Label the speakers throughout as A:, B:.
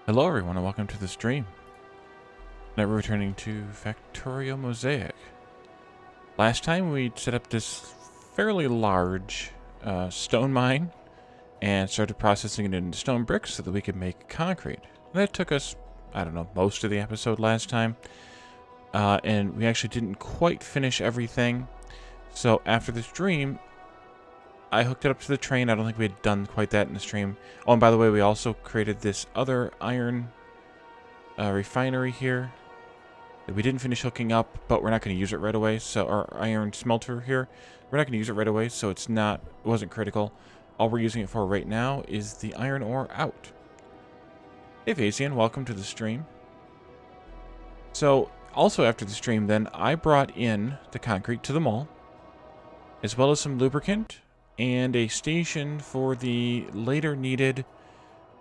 A: Hello everyone and welcome to the stream. Tonight we're returning to Factorio Mosaic. Last time we set up this fairly large stone mine and started processing it into stone bricks so that we could make concrete. And that took us, I don't know, most of the episode last time. And we actually didn't quite finish everything. So after the stream, I hooked it up to the train. I don't think we had done quite that in the stream. Oh, and by the way, we also created this other iron refinery here that we didn't finish hooking up, but we're not going to use it right away. So our iron smelter here, we're not going to use it right away, so it wasn't critical. All we're using it for right now is the iron ore out. Hey Vazian, welcome to the stream. So also after the stream then, I brought in the concrete to the mall, as well as some lubricant and a station for the later needed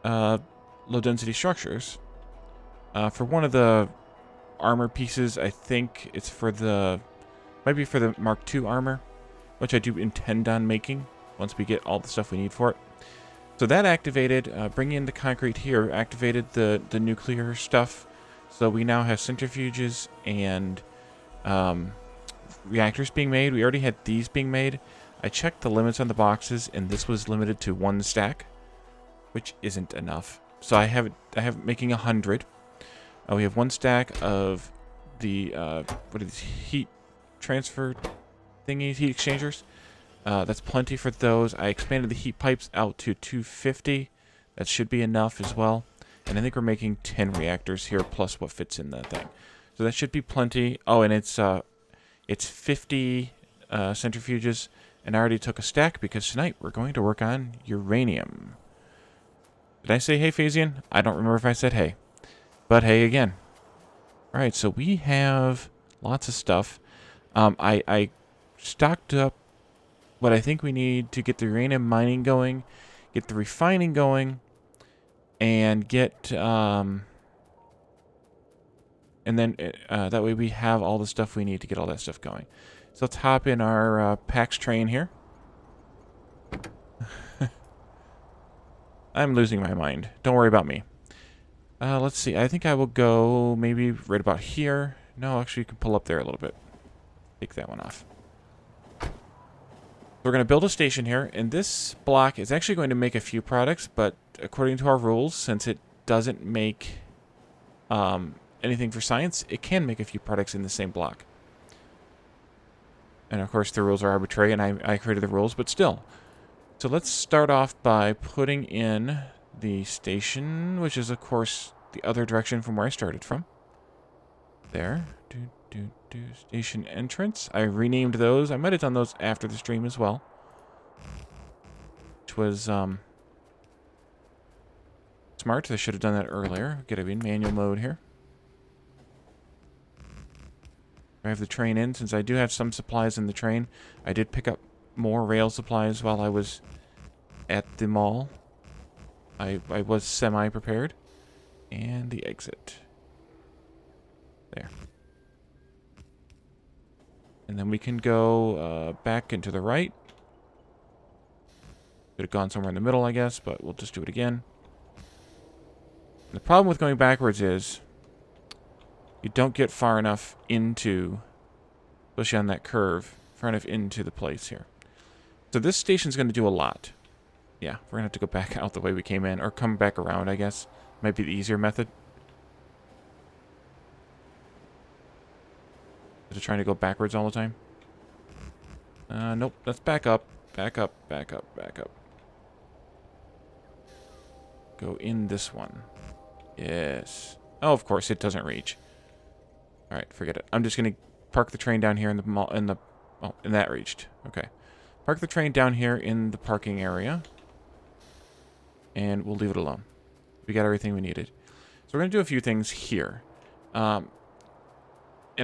A: low density structures. For one of the armor pieces, I think it's for might be for the Mark II armor, which I do intend on making once we get all the stuff we need for it. So that activated, bringing in the concrete here, activated the nuclear stuff. So we now have centrifuges and reactors being made. We already had these being made. I checked the limits on the boxes, and this was limited to 1 stack, which isn't enough. So I have making 100. We have 1 stack of the what are these heat transfer thingies, heat exchangers. That's plenty for those. I expanded the heat pipes out to 250. That should be enough as well. And I think we're making 10 reactors here plus what fits in the thing. So that should be plenty. Oh, and it's 50 centrifuges. And I already took a stack because tonight we're going to work on uranium. Did I say hey, Phazian? I don't remember if I said hey. But hey again. Alright, so we have lots of stuff. I stocked up what I think we need to get the uranium mining going, get the refining going, and get... and then that way we have all the stuff we need to get all that stuff going. So let's hop in our PAX train here. I'm losing my mind. Don't worry about me. Let's see. I think I will go maybe right about here. No, actually, you can pull up there a little bit. Take that one off. So we're going to build a station here, and this block is actually going to make a few products, but according to our rules, since it doesn't make anything for science, it can make a few products in the same block. And of course the rules are arbitrary, and I created the rules, but still. So let's start off by putting in the station, which is of course the other direction from where I started from. There. Station entrance. I renamed those. I might have done those after the stream as well. Which was smart. I should have done that earlier. Get it in manual mode here. I have the train in, since I do have some supplies in the train. I did pick up more rail supplies while I was at the mall. I was semi-prepared. And the exit. There. And then we can go back into the right. Could have gone somewhere in the middle, I guess, but we'll just do it again. The problem with going backwards is you don't get far enough into, especially on that curve, far enough into the place here. So this station's going to do a lot. Yeah, we're going to have to go back out the way we came in, or come back around, I guess. Might be the easier method. Is it trying to go backwards all the time? Nope, let's back up. Back up, back up, back up. Go in this one. Yes. Oh, of course, it doesn't reach. Alright, forget it. I'm just going to park the train down here in the mall, oh, and that reached. Okay. Park the train down here in the parking area. And we'll leave it alone. We got everything we needed. So we're going to do a few things here. And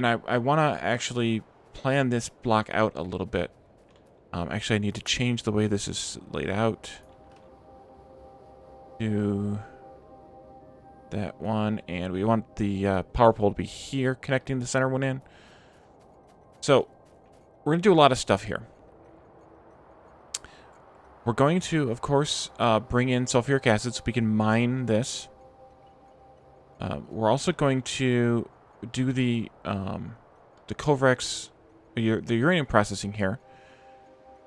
A: I want to actually plan this block out a little bit. Actually, I need to change the way this is laid out. To that one, and we want the power pole to be here, connecting the center one in. So we're going to do a lot of stuff here. We're going to, of course, bring in sulfuric acid so we can mine this. We're also going to do the Kovrex, the uranium processing here,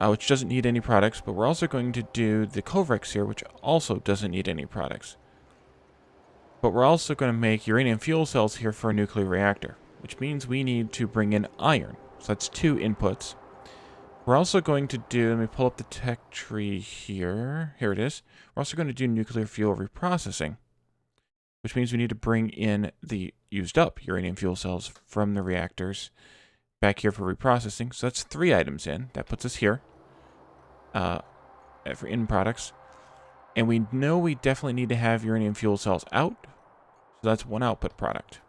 A: which doesn't need any products, but we're also going to do the Kovrex here, which also doesn't need any products. But we're also going to make uranium fuel cells here for a nuclear reactor, which means we need to bring in iron. So that's 2 inputs. We're also going to do, let me pull up the tech tree here. Here it is. We're also going to do nuclear fuel reprocessing, which means we need to bring in the used up uranium fuel cells from the reactors back here for reprocessing. So that's 3 items in. That puts us here for in products. And we know we definitely need to have uranium fuel cells out. So that's 1 output product.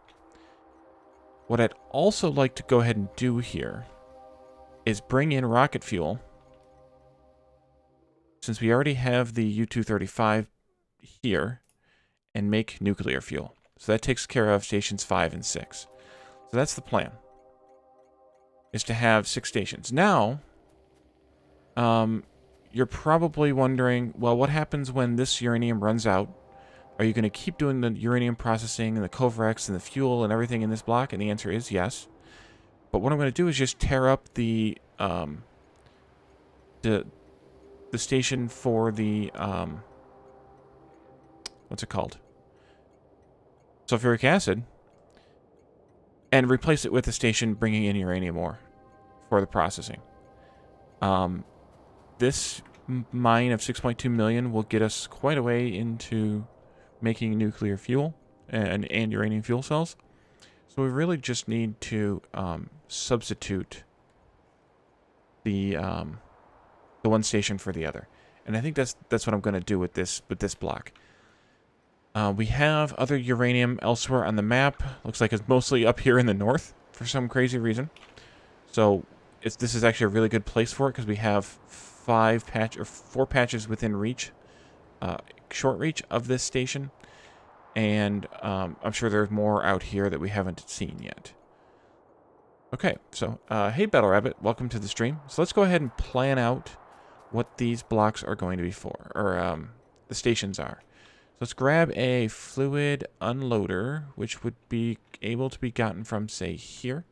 A: What I'd also like to go ahead and do here is bring in rocket fuel. Since we already have the U-235 here, and make nuclear fuel. So that takes care of stations 5 and 6. So that's the plan, is to have 6 stations. Now, you're probably wondering, well, what happens when this uranium runs out? Are you going to keep doing the uranium processing and the Kovrex and the fuel and everything in this block? And the answer is yes. But what I'm going to do is just tear up the station for the what's it called? Sulfuric acid, and replace it with a station bringing in uranium ore for the processing. This mine of 6.2 million will get us quite a way into making nuclear fuel and uranium fuel cells. So we really just need to substitute the one station for the other, and I think that's what I'm going to do with this block. We have other uranium elsewhere on the map. Looks like it's mostly up here in the north for some crazy reason. So this is actually a really good place for it because we have 4 patches within reach, short reach of this station, and I'm sure there's more out here that we haven't seen yet. Okay, so hey Battle Rabbit, welcome to the stream. So let's go ahead and plan out what these blocks are going to be for, or the stations are. Let's grab a fluid unloader, which would be able to be gotten from, say, here.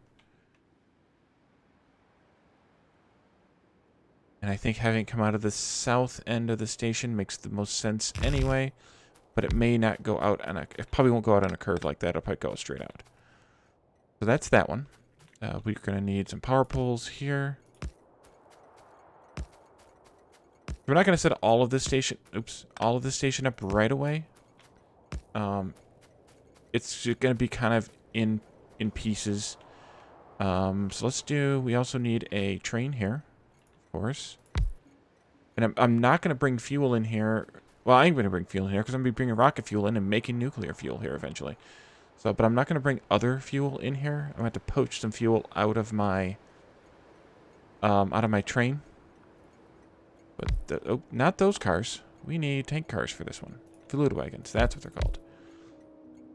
A: And I think having come out of the south end of the station makes the most sense anyway. But it may not go out on it probably won't go out on a curve like that. It'll probably go straight out. So that's that one. We're going to need some power poles here. We're not going to set all of this station up right away. It's going to be kind of in pieces. So let's do, we also need a train here, of course. And I'm not going to bring fuel in here. Well, I'm going to bring fuel in here because I'm going to be bringing rocket fuel in and making nuclear fuel here eventually. So, but I'm not going to bring other fuel in here. I'm going to have to poach some fuel out of my train. But, oh, not those cars. We need tank cars for this one. Fluid wagons, that's what they're called.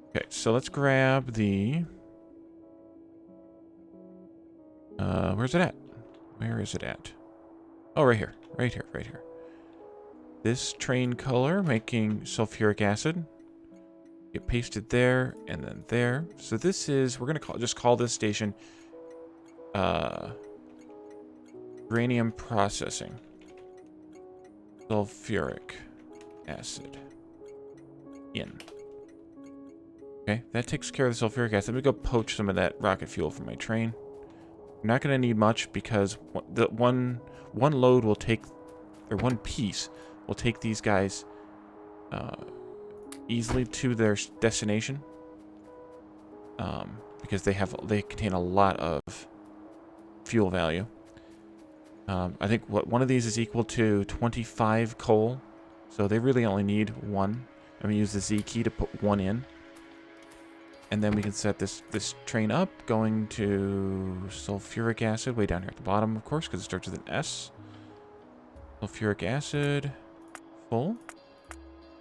A: Okay, so let's grab the... where's it at? Where is it at? Oh, right here. Right here, right here. This train color making sulfuric acid. Get pasted there, and then there. So this is... We're going to just call this station... uranium processing. Sulfuric acid in. Okay, that takes care of the sulfuric acid. Let me go poach some of that rocket fuel from my train. I'm not going to need much because the one load will take, or one piece will take these guys easily to their destination. Because they contain a lot of fuel value. I think one of these is equal to 25 coal, so they really only need 1. I'm going to use the Z key to put 1 in. And then we can set this train up, going to sulfuric acid, way down here at the bottom, of course, because it starts with an S. Sulfuric acid, full.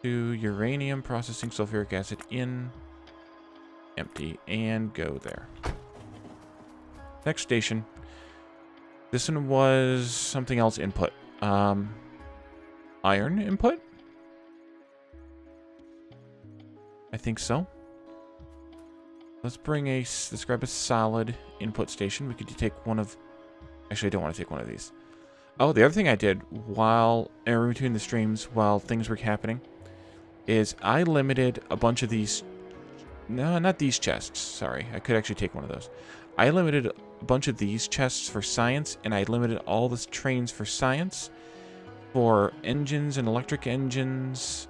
A: To uranium, processing sulfuric acid in, empty, and go there. Next station. This one was something else input. Iron input? I think so. Let's grab a solid input station. We could take one of... Actually, I don't want to take one of these. Oh, the other thing I did while in between the streams, while things were happening, is I limited a bunch of these... No, not these chests. Sorry, I could actually take one of those. I limited a bunch of these chests for science, and I limited all the trains for science, for engines and electric engines,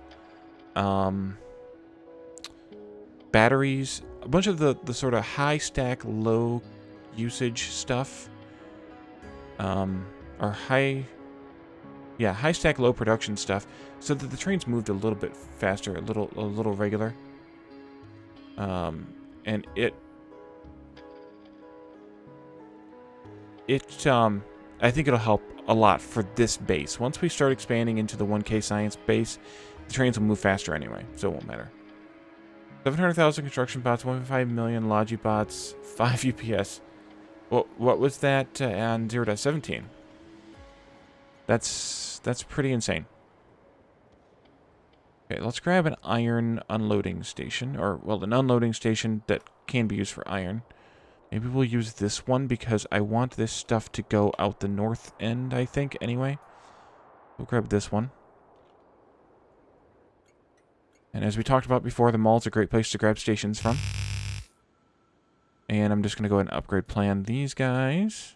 A: batteries, a bunch of the sort of high stack, low usage stuff, or high stack, low production stuff, so that the trains moved a little bit faster, a little regular. And I think it'll help a lot for this base. Once we start expanding into the 1K science base, the trains will move faster anyway, so it won't matter. 700,000 construction bots, 1.5 million logi bots, 5 UPS. What was that on 0.17? That's pretty insane. Okay, let's grab an iron unloading station, or, well, an unloading station that can be used for iron. Maybe we'll use this one because I want this stuff to go out the north end, I think, anyway. We'll grab this one. And as we talked about before, the mall's a great place to grab stations from. And I'm just going to go ahead and upgrade plan these guys.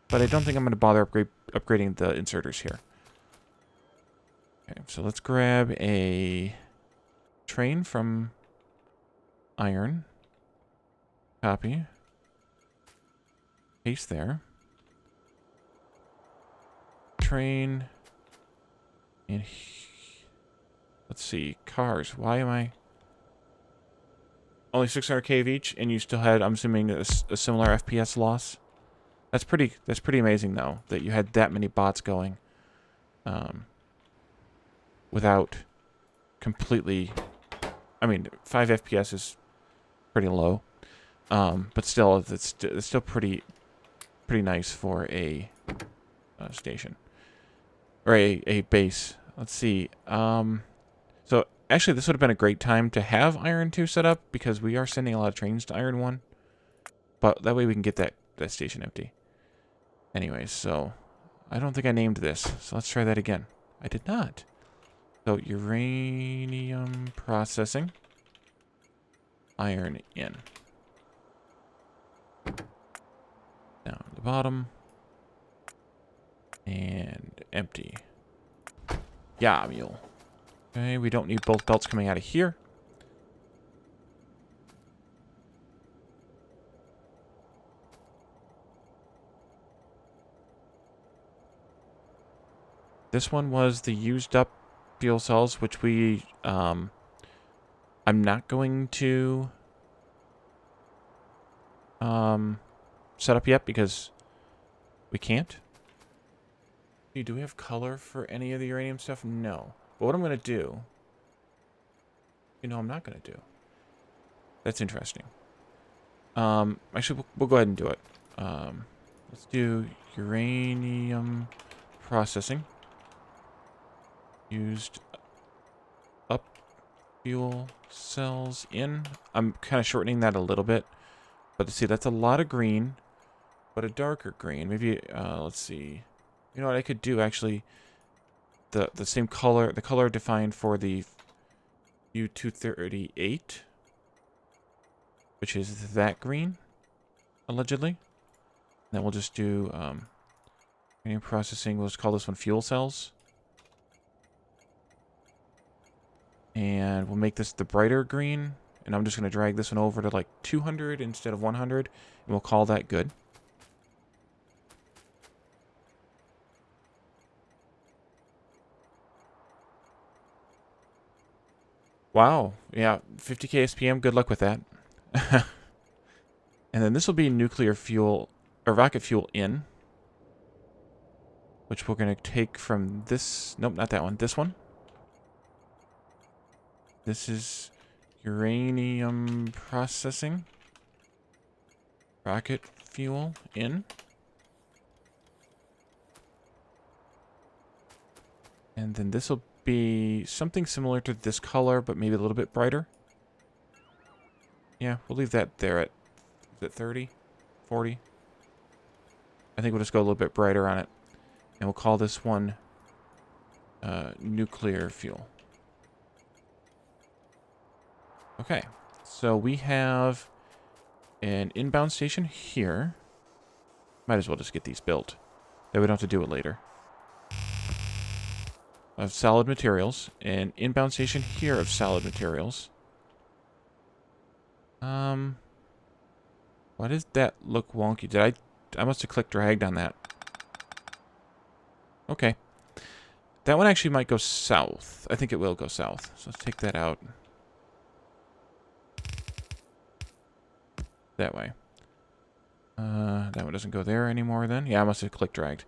A: But I don't think I'm going to bother upgrading the inserters here. Okay, so let's grab a train from iron. Copy. Paste there. Train. And let's see. Cars. Why am I... Only 600 kV each, and you still had, I'm assuming, a similar FPS loss? That's pretty amazing, though, that you had that many bots going. Without completely... I mean, 5 FPS is pretty low. But still, it's still pretty nice for a station. Or a base. Let's see. So, actually, this would have been a great time to have Iron 2 set up, because we are sending a lot of trains to Iron 1. But that way we can get that station empty. Anyways, so, I don't think I named this. So let's try that again. I did not. So, uranium processing. Iron in. Down at the bottom. And empty. Yeah, mule. Okay, we don't need both belts coming out of here. This one was the used up fuel cells, which we, I'm not going to set up yet because we can't. Do we have color for any of the uranium stuff? No. But what I'm going to do... You know, I'm not going to do. That's interesting. Actually, we'll go ahead and do it. Let's do uranium processing. Used up fuel cells in. I'm kind of shortening that a little bit. But see, that's a lot of green. But a darker green. Maybe, let's see. You know what I could do, actually? The same color, the color defined for the U238, which is that green, allegedly. Then we'll just do uranium processing. We'll just call this one fuel cells. And we'll make this the brighter green. And I'm just going to drag this one over to like 200 instead of 100. And we'll call that good. Wow. Yeah, 50k SPM. Good luck with that. And then this will be nuclear fuel, or rocket fuel in. Which we're going to take from this. Nope, not that one. This one. This is uranium processing. Rocket fuel in. And then this will be something similar to this color, but maybe a little bit brighter. Yeah, we'll leave that there at, is it 30? 40? I think we'll just go a little bit brighter on it. And we'll call this one nuclear fuel. Okay, so we have an inbound station here. Might as well just get these built. Then we don't have to do it later. Of solid materials. An inbound station here of solid materials. Why does that look wonky? I must have click dragged on that. Okay. That one actually might go south. I think it will go south. So let's take that out. That way. That one doesn't go there anymore then. Yeah, I must have click dragged.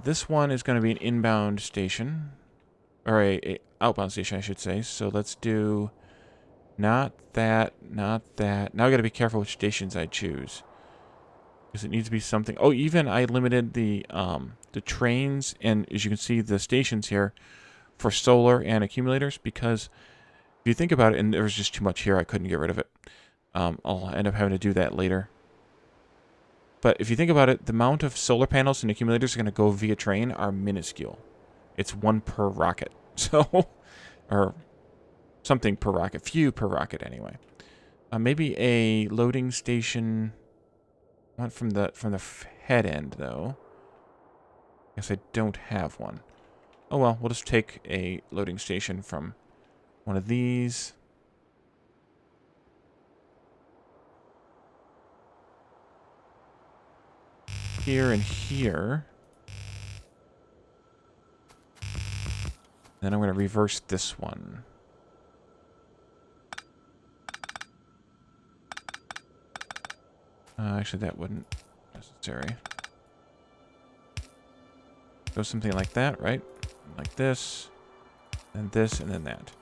A: This one is going to be an inbound station. Or a outbound station, I should say. So let's do not that, not that. Now I got to be careful which stations I choose. Because it needs to be something. Oh, even I limited the trains and, as you can see, the stations here for solar and accumulators. Because if you think about it, and there was just too much here, I couldn't get rid of it. I'll end up having to do that later. But if you think about it, the amount of solar panels and accumulators are going to go via train are minuscule. It's one per rocket. So, or something per rocket. Few per rocket anyway. Maybe a loading station. Not from the head end though. Guess I don't have one. Oh well, we'll just take a loading station from one of these. Here and here. Then I'm going to reverse this one. Actually, that wouldn't be necessary. Go something like that, right? Like this, and this, and then that.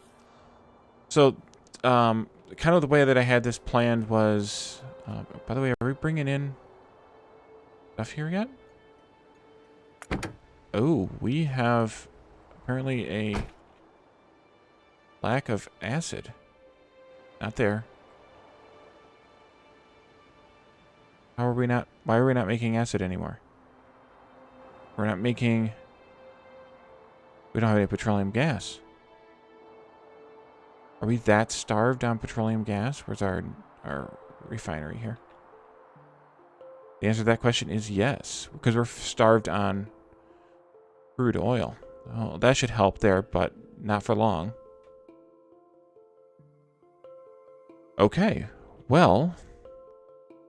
A: So, kind of the way that I had this planned was... by the way, are we bringing in stuff here yet? Oh, we have apparently a lack of acid. Not there. How are we not... Why are we not making acid anymore? We're not making... We don't have any petroleum gas. Are we that starved on petroleum gas? Where's our refinery here? The answer to that question is yes. Because we're starved on crude oil. Oh, that should help there, but not for long. Okay. Well...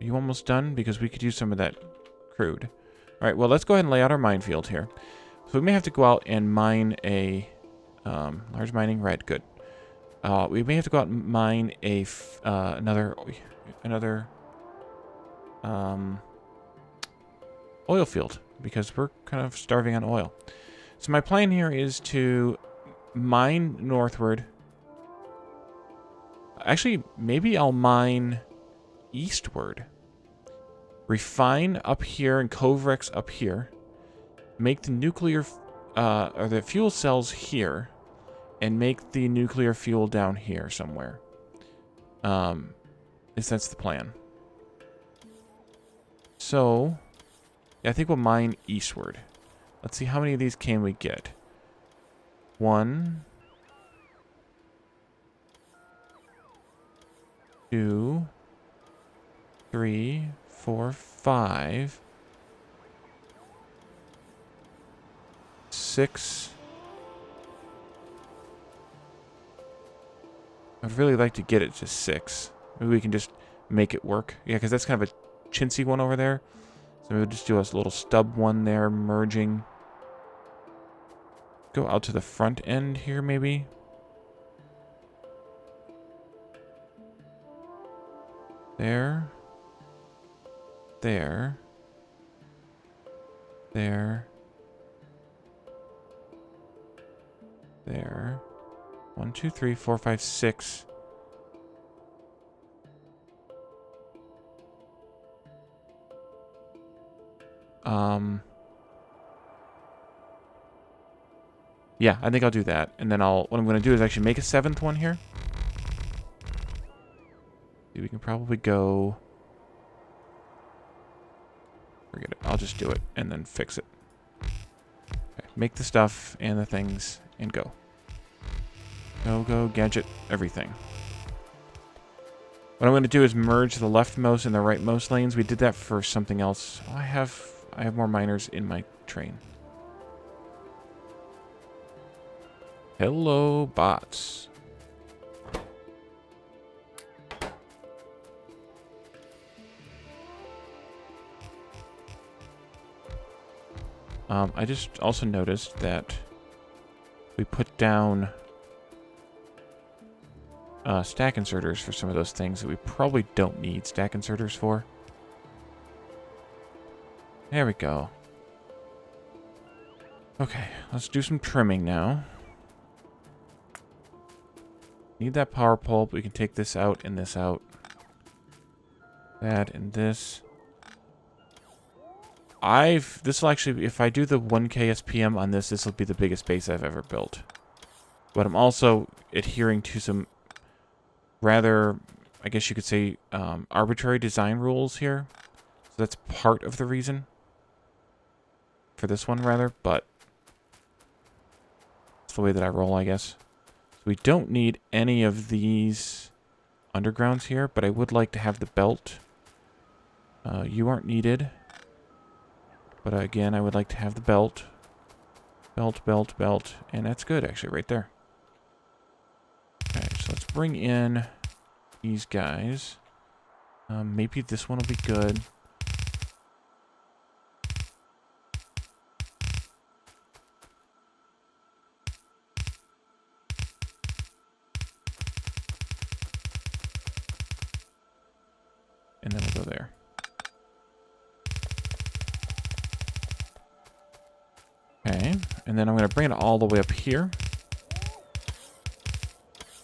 A: Are you almost done? Because we could use some of that crude. Alright, well, let's go ahead and lay out our minefield here. So we may have to go out and mine a... large mining, red, good. We may have to go out and mine a... another oil field. Because we're kind of starving on oil. So my plan here is to mine northward. Actually, maybe I'll mine... eastward. Refine up here and Covrex up here. Make the nuclear, or the fuel cells here. And make the nuclear fuel down here somewhere. At least that's the plan. So, yeah, I think we'll mine eastward. Let's see how many of these can we get. 1, 2, 3, 4, 5, 6. I'd really like to get it to 6. Maybe we can just make it work. Yeah, because that's kind of a chintzy one over there. So we'll just do a little stub one there, merging. Go out to the front end here, maybe. There. There. There. There. 1, 2, 3, 4, 5, 6. Yeah, I think I'll do that. And then what I'm going to do is actually make a 7th one here. We can probably go... Forget it. I'll just do it and then fix it. Okay, make the stuff and the things and go. Go, gadget, everything. What I'm going to do is merge the leftmost and the rightmost lanes. We did that for something else. Oh, I have more miners in my train. Hello, bots. I just also noticed that we put down stack inserters for some of those things that we probably don't need stack inserters for. There we go. Okay, let's do some trimming now. Need that power pole, but we can take this out and this out. That and this. This will actually, if I do the 1K SPM on this, this will be the biggest base I've ever built. But I'm also adhering to some rather, I guess you could say, arbitrary design rules here. So that's part of the reason for this one, rather, but it's the way that I roll, I guess. So we don't need any of these undergrounds here, but I would like to have the belt. You aren't needed. But again, I would like to have the belt. Belt. And that's good, actually, right there. Okay, so let's bring in these guys. Maybe this one will be good. And then we'll go there. Okay, and then I'm going to bring it all the way up here.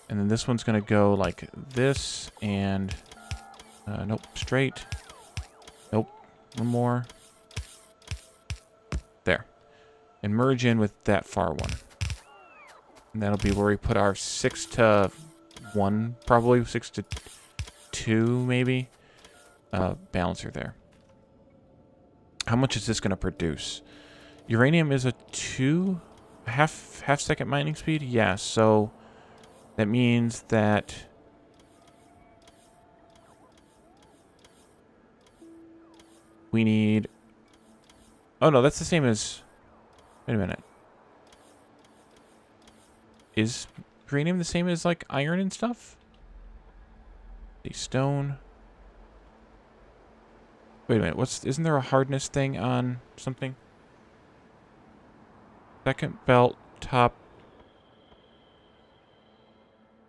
A: And then this one's going to go like this, and... nope, straight. Nope, one more. There. And merge in with that far one. And that'll be where we put our 6 to 1, probably 6 to 2, maybe. Balancer there. How much is this going to produce? Uranium is a half second mining speed? Yeah, so that means that we need... Oh no, that's the same as... Wait a minute. Is uranium the same as like iron and stuff? The stone. Wait a minute, isn't there a hardness thing on something? Second belt, top.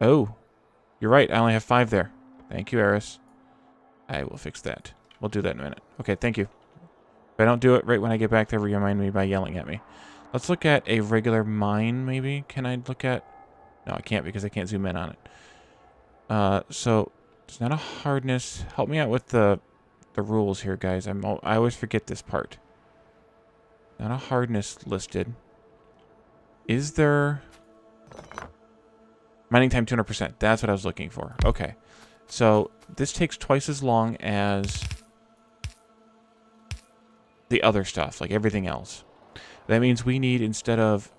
A: Oh, you're right. I only have 5 there. Thank you, Eris. I will fix that. We'll do that in a minute. Okay, thank you. If I don't do it right when I get back there, remind me by yelling at me. Let's look at a regular mine, maybe. Can I look at... No, I can't because I can't zoom in on it. So, it's not a hardness. Help me out with the rules here, guys. I always forget this part. Not a hardness listed. Is there... Mining time 200%. That's what I was looking for. Okay. So, this takes twice as long as the other stuff, like everything else. That means we need, instead of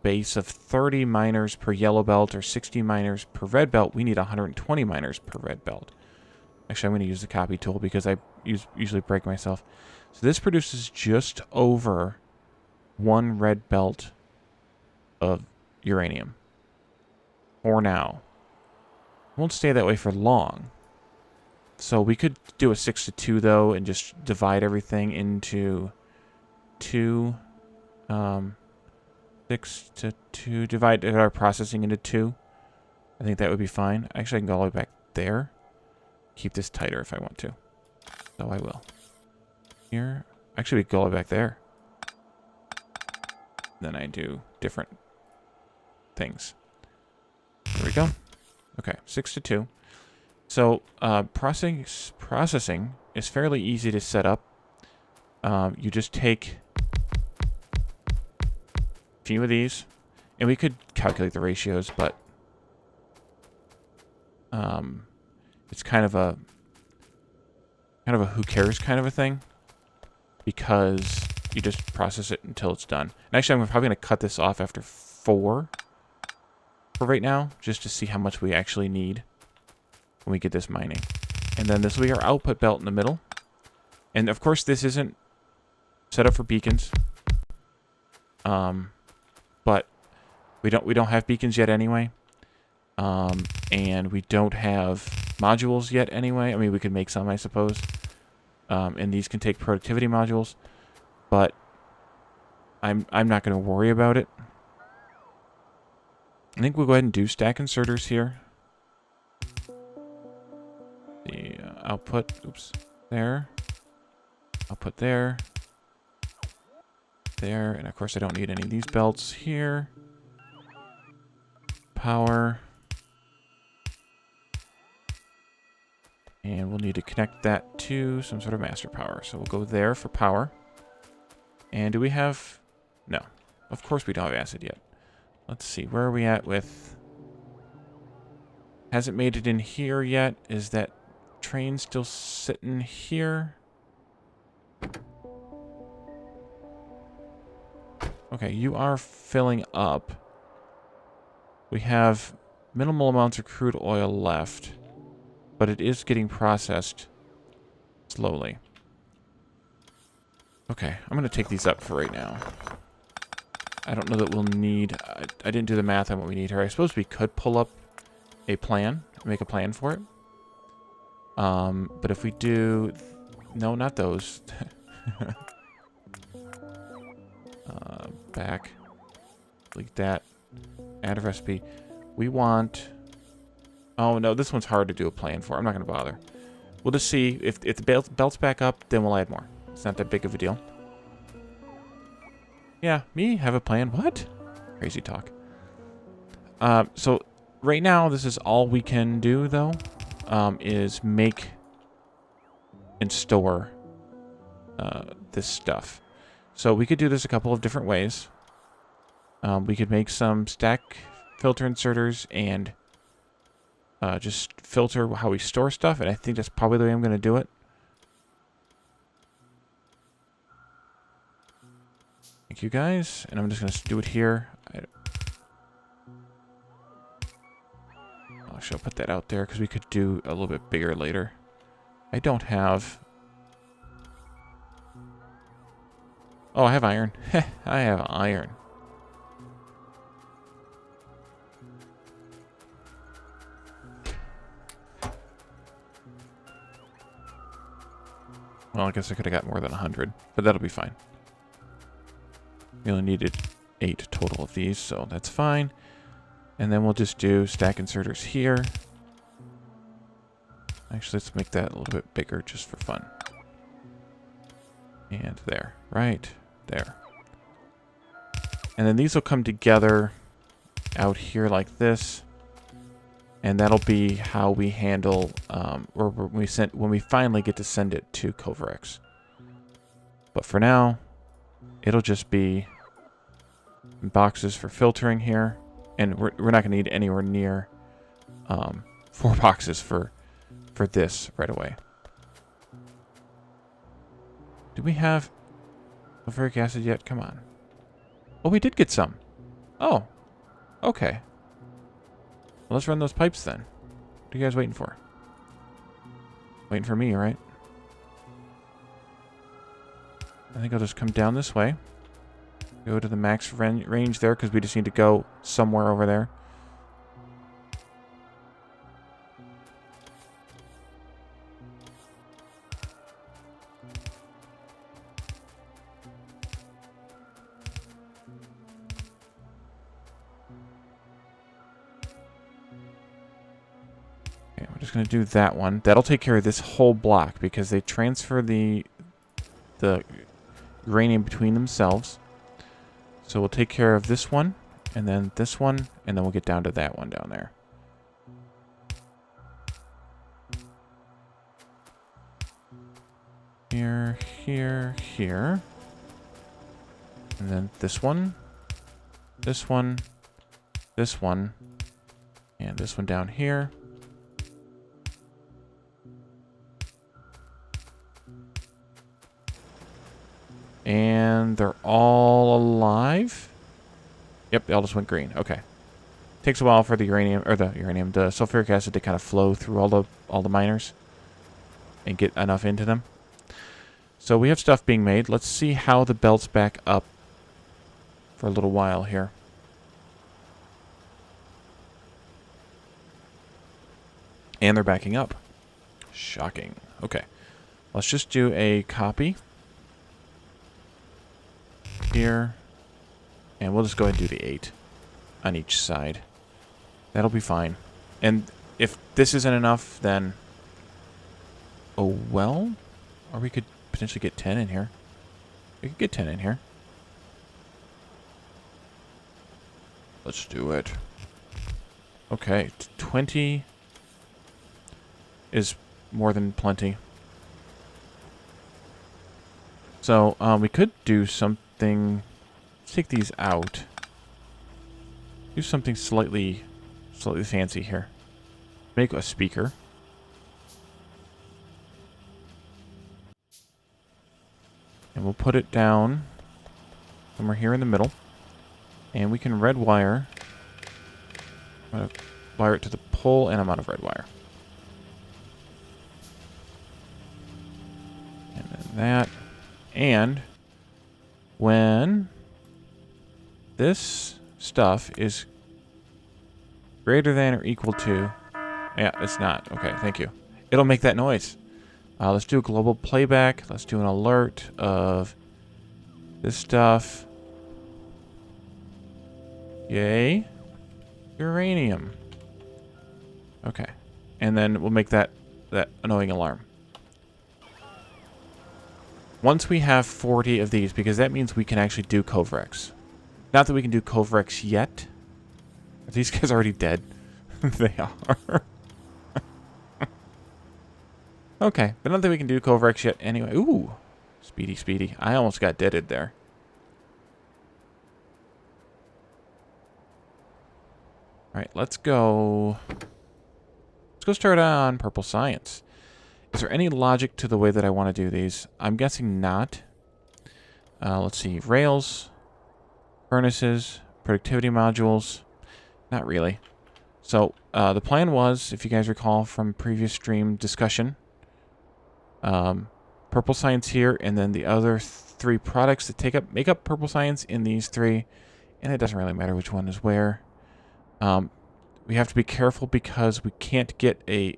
A: base of 30 miners per yellow belt or 60 miners per red belt, we need 120 miners per red belt. Actually, I'm going to use the copy tool because I usually break myself. So this produces just over 1 red belt of uranium. For now. Won't stay that way for long. So we could do a 6 to 2 though and just divide everything into 2. 6 to 2. Divide our processing into 2. I think that would be fine. Actually, I can go all the way back there. Keep this tighter if I want to. So I will. Here. Actually, we can go all the way back there. Then I do different things. There we go. Okay, 6 to 2. So, processing is fairly easy to set up. You just take a few of these, and we could calculate the ratios, but it's kind of a who cares kind of a thing, because you just process it until it's done. And actually, I'm probably going to cut this off after 4 for right now, just to see how much we actually need when we get this mining. And then this will be our output belt in the middle. And of course, this isn't set up for beacons, but we don't have beacons yet anyway, and we don't have modules yet anyway. I mean, we could make some, I suppose, and these can take productivity modules, but I'm not going to worry about it. I think we'll go ahead and do stack inserters here. The output, oops, there. Output there. There, and of course I don't need any of these belts here. Power. And we'll need to connect that to some sort of master power. So we'll go there for power. And do we have... No. Of course we don't have acid yet. Let's see, where are we at with... Hasn't made it in here yet. Is that train still sitting here? Okay, you are filling up. We have minimal amounts of crude oil left, but it is getting processed slowly. Okay, I'm going to take these up for right now. I don't know that we'll need... I didn't do the math on what we need here. I suppose we could pull up a plan, make a plan for it. But if we do... No, not those. Back. Delete that. Add a recipe. We want... Oh, no, this one's hard to do a plan for. I'm not going to bother. We'll just see. If the belt's back up, then we'll add more. It's not that big of a deal. Yeah, me have a plan. What? Crazy talk. So right now, this is all we can do, though, is make and store this stuff. So we could do this a couple of different ways. We could make some stack filter inserters and just filter how we store stuff, and I think that's probably the way I'm going to do it. Thank you, guys. And I'm just going to do it here. I should put that out there because we could do a little bit bigger later. I don't have... Oh, I have iron. I have iron. Well, I guess I could have got more than 100, but that'll be fine. We only needed 8 total of these, so that's fine. And then we'll just do stack inserters here. Actually, let's make that a little bit bigger just for fun. And there. Right there. And then these will come together out here like this. And that'll be how we handle, or when we finally get to send it to Coverex. But for now, it'll just be boxes for filtering here. And we're not going to need anywhere near 4 boxes for this right away. Do we have sulfuric acid yet? Come on. Oh, we did get some. Oh, okay. Well, let's run those pipes then. What are you guys waiting for? Waiting for me, right? I think I'll just come down this way. Go to the max range there, because we just need to go somewhere over there. Okay, we're just going to do that one. That'll take care of this whole block, because they transfer the uranium between themselves. So we'll take care of this one, and then this one, and then we'll get down to that one down there. Here, here, here. And then this one, this one, this one, and this one down here. And they're all alive? Yep, they all just went green. Okay. Takes a while for the the sulfuric acid to kind of flow through all the miners and get enough into them. So we have stuff being made. Let's see how the belts back up for a little while here. And they're backing up. Shocking. Okay. Let's just do a copy here. And we'll just go ahead and do the 8 on each side. That'll be fine. And if this isn't enough, then... Oh, well? Or we could potentially get 10 in here. We could get 10 in here. Let's do it. Okay, 20 is more than plenty. So, we could do something... Let's take these out. Do something slightly fancy here. Make a speaker. And we'll put it down somewhere here in the middle. And we can red wire. I'm going to wire it to the pole, and I'm out of red wire. And then that. And when this stuff is greater than or equal to... Yeah, it's not. Okay, thank you. It'll make that noise. Let's do a global playback. Let's do an alert of this stuff. Yay. Uranium. Okay. And then we'll make that annoying alarm. Once we have 40 of these, because that means we can actually do Covrex. Not that we can do Covrex yet. Are these guys already dead? They are. Okay, but not that we can do Covrex yet anyway. Ooh. Speedy, speedy. I almost got deaded there. Alright, let's go... Let's go start on Purple Science. Is there any logic to the way that I want to do these? I'm guessing not. Let's see. Rails, furnaces, productivity modules. Not really. So, the plan was, if you guys recall from previous stream discussion, Purple Science here, and then the other 3 products that make up Purple Science in these 3, and it doesn't really matter which one is where. We have to be careful because we can't get a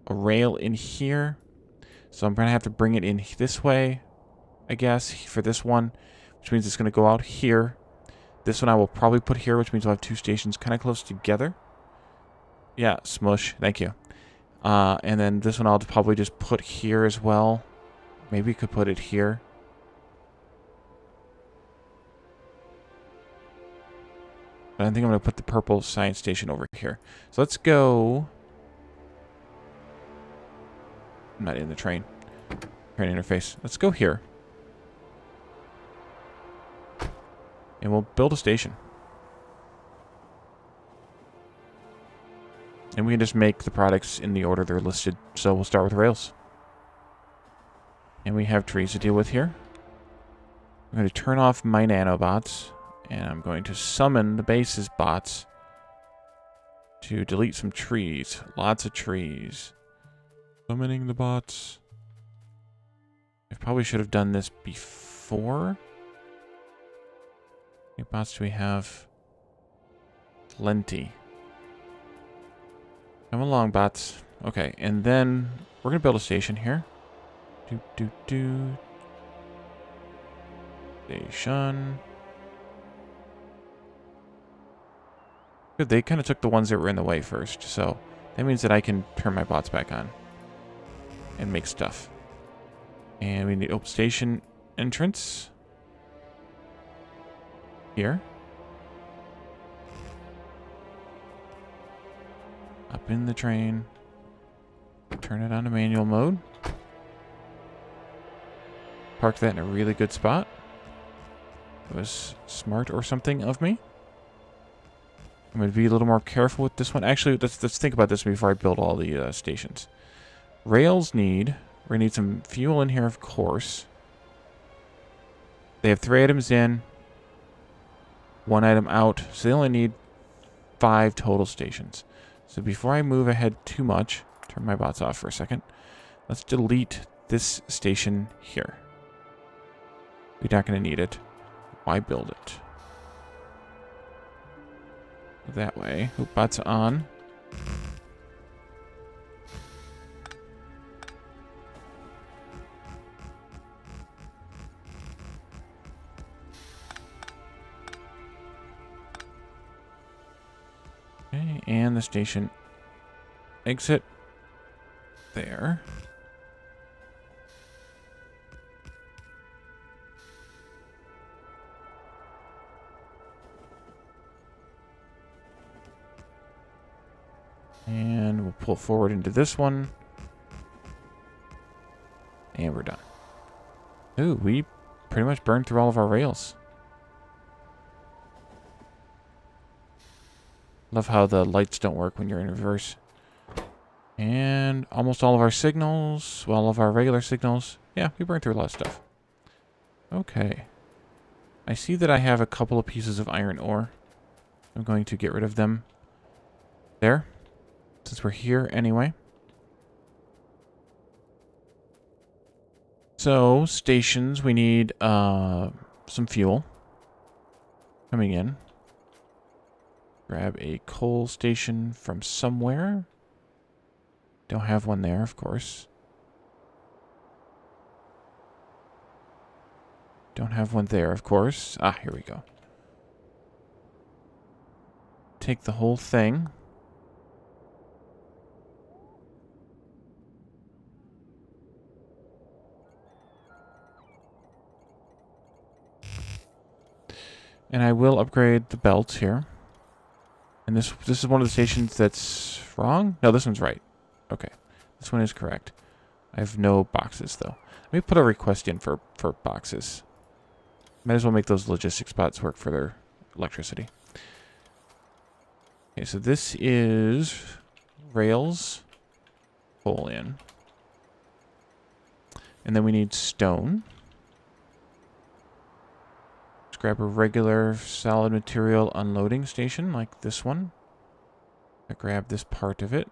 A: rail in here, so I'm going to have to bring it in this way, I guess, for this one, which means it's going to go out here. This one I will probably put here, which means we'll have 2 stations kind of close together. Yeah, smush. Thank you. And then this one I'll probably just put here as well. Maybe we could put it here. But I think I'm going to put the Purple Science Station over here. So let's go... I'm not in the train interface. Let's go here. And we'll build a station. And we can just make the products in the order they're listed. So we'll start with rails. And we have trees to deal with here. I'm going to turn off my nanobots. And I'm going to summon the bases bots to delete some trees. Lots of trees. Summoning the bots. I probably should have done this before. How many bots do we have? Plenty. Come along, bots. Okay, and then we're going to build a station here. Station. Good, they kind of took the ones that were in the way first, so that means that I can turn my bots back on and make stuff. And we need open station entrance here. Up in the train. Turn it on to manual mode. Park that in a really good spot. It was smart or something of me. I'm going to be a little more careful with this one. Actually, let's think about this before I build all the stations. Rails need... We're going to need some fuel in here, of course. They have 3 items in, 1 item out, so they only need 5 total stations. So before I move ahead too much, turn my bots off for a second. Let's delete this station here. We're not going to need it. Why build it? That way. Oop, bots on. Okay, and the station exit there. And we'll pull forward into this one. And we're done. Ooh, we pretty much burned through all of our rails. Love how the lights don't work when you're in reverse. And almost all of our signals, well, all of our regular signals. Yeah, we burned through a lot of stuff. Okay. I see that I have a couple of pieces of iron ore. I'm going to get rid of them there, since we're here anyway. So, stations, we need some fuel coming in. Grab a coal station from somewhere. Don't have one there, of course. Don't have one there, of course. Ah, here we go. Take the whole thing. And I will upgrade the belts here. And this is one of the stations that's wrong? No, this one's right. Okay. This one is correct. I have no boxes, though. Let me put a request in for boxes. Might as well make those logistics spots work for their electricity. Okay, so this is rails. Pull in. And then we need stone. Let's grab a regular solid material unloading station like this one. I grab this part of it.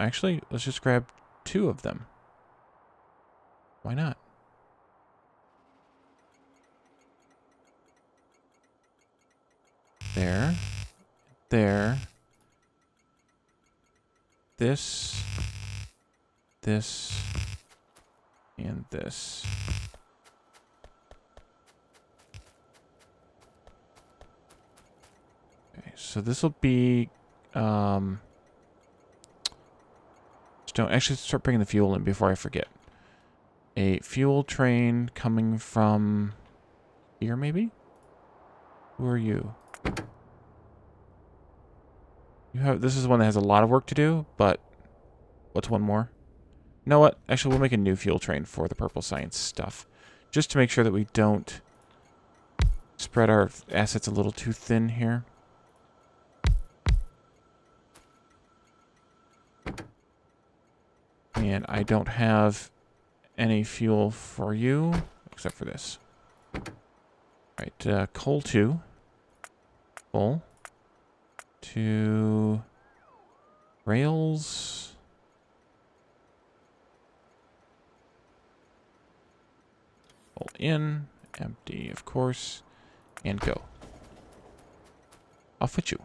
A: Actually, let's just grab 2 of them. Why not? There. There. This. This. And this. Okay, so this will be stone. Actually, start bringing the fuel in before I forget. A fuel train coming from here, maybe? Who are you? You have. This is one that has a lot of work to do, but what's one more? You know what? Actually, we'll make a new fuel train for the purple science stuff, just to make sure that we don't spread our assets a little too thin here. And I don't have any fuel for you, except for this. Alright, coal 2. Full. 2 rails. Pull in. Empty, of course. And go. Off with you.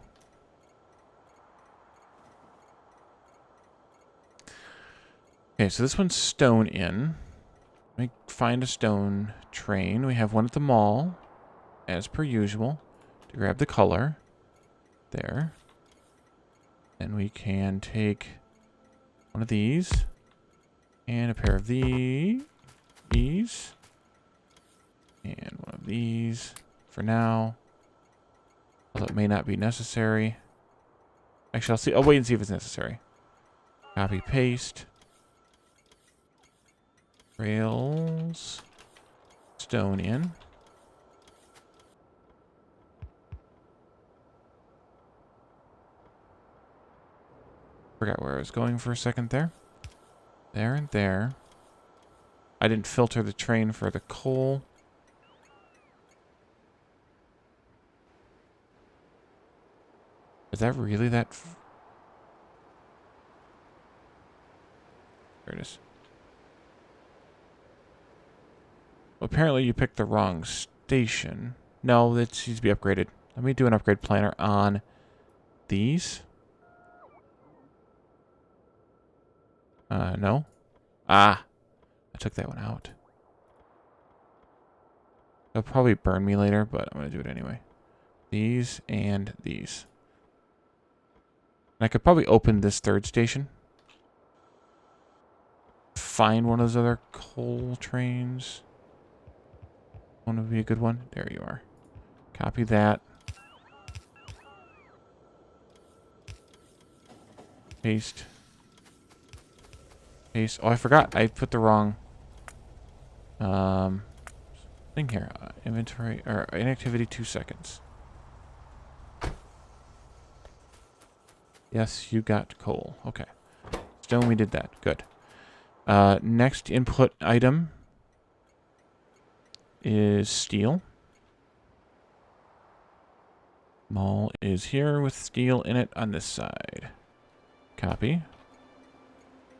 A: Okay, so this one's stone in. Let me find a stone train. We have one at the mall, as per usual, to grab the color. There. Then we can take one of these and a pair of these and one of these for now. Although it may not be necessary. Actually, I'll wait and see if it's necessary. Copy, paste. Rails. Stone in. Forgot where I was going for a second there. There and there. I didn't filter the train for the coal. Is that really that... There it is. Well, apparently you picked the wrong station. No, that needs to be upgraded. Let me do an upgrade planner on these. No. Ah! I took that one out. They'll probably burn me later, but I'm going to do it anyway. These and these. And I could probably open this third station. Find one of those other coal trains. One would be a good one. There you are. Copy that. Paste. Paste. Oh, I forgot. I put the wrong thing here. Inventory or inactivity 2 seconds. Yes, you got coal. Okay. Stone, we did that. Good. Next input item is steel. Mall is here with steel in it on this side. Copy.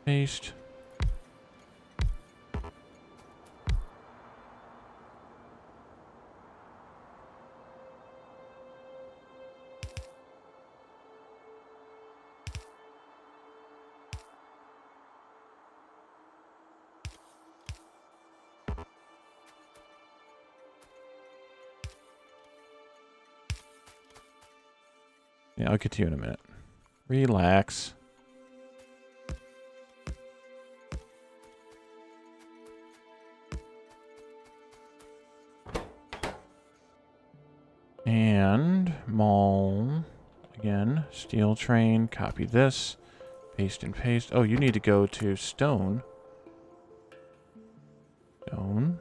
A: Paste. Yeah, I'll get to you in a minute. Relax. And mall again. Steel train. Copy this. Paste and paste. Oh, you need to go to stone. Stone.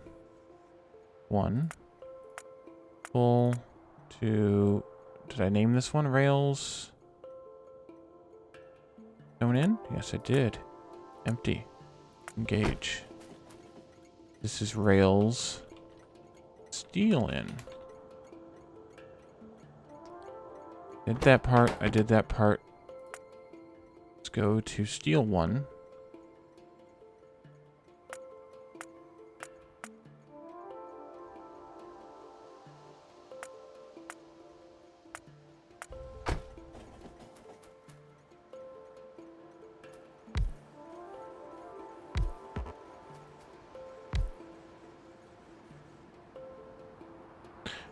A: 1. Full. 2. Did I name this one rails? Stone in? Yes, I did. Empty. Engage. This is rails. Steel in. Did that part. I did that part. Let's go to steel 1.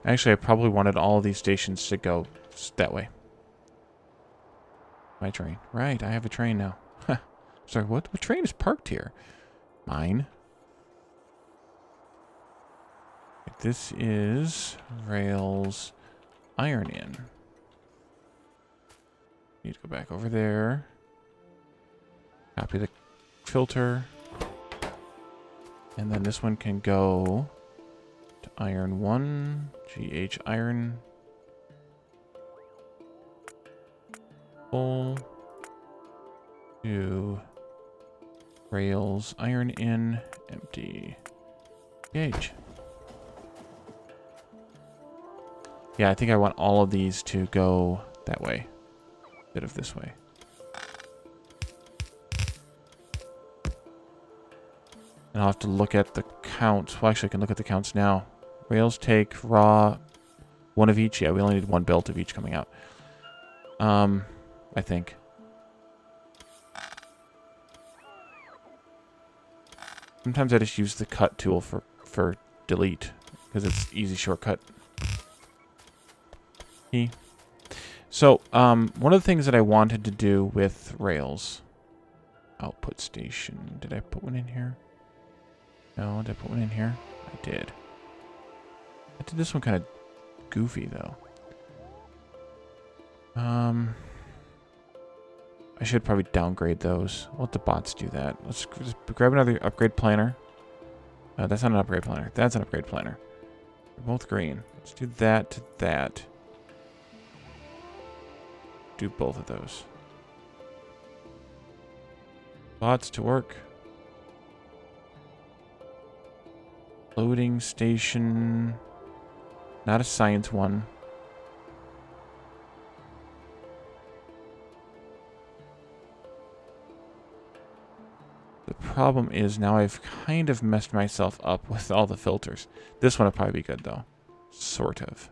A: Actually, I probably wanted all of these stations to go that way. My train. Right, I have a train now. Sorry, what train is parked here? Mine. This is rails iron in. Need to go back over there. Copy the filter. And then this one can go to iron 1. GH iron. Full. To rails iron in. Empty. Gauge. Yeah, I think I want all of these to go that way instead of this way. And I'll have to look at the counts. Well, actually, I can look at the counts now. Rails take raw 1 of each. Yeah, we only need 1 belt of each coming out. I think. Sometimes I just use the cut tool for delete because it's easy shortcut. So, one of the things that I wanted to do with rails, output station. Did I put one in here? No, did I put one in here? I did. I did this one kind of goofy though. I should probably downgrade those. I'll let the bots do that. Let's just grab another upgrade planner. That's not an upgrade planner. That's an upgrade planner. They're both green. Let's do that to that. Do both of those. Bots to work. Loading station. Not a science one. The problem is now I've kind of messed myself up with all the filters. This one will probably be good, though. Sort of.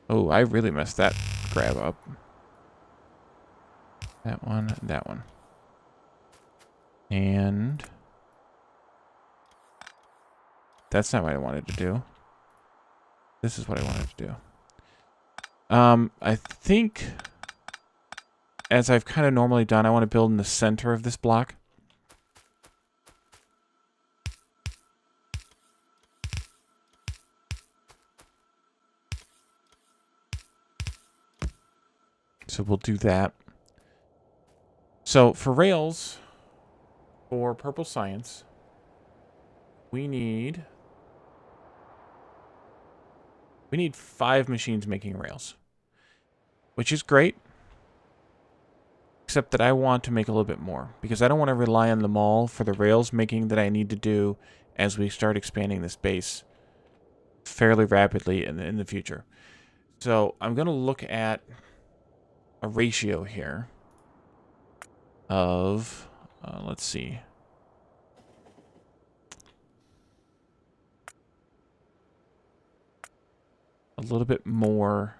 A: Oh, I really messed that grab up. That one, that one. And that's not what I wanted to do. This is what I wanted to do. I think, as I've kind of normally done, I want to build in the center of this block. So we'll do that. So for rails, for Purple Science, we need 5 machines making rails, which is great, except that I want to make a little bit more because I don't want to rely on them all for the rails making that I need to do as we start expanding this base fairly rapidly in the future. So I'm going to look at a ratio here of, let's see, a little bit more,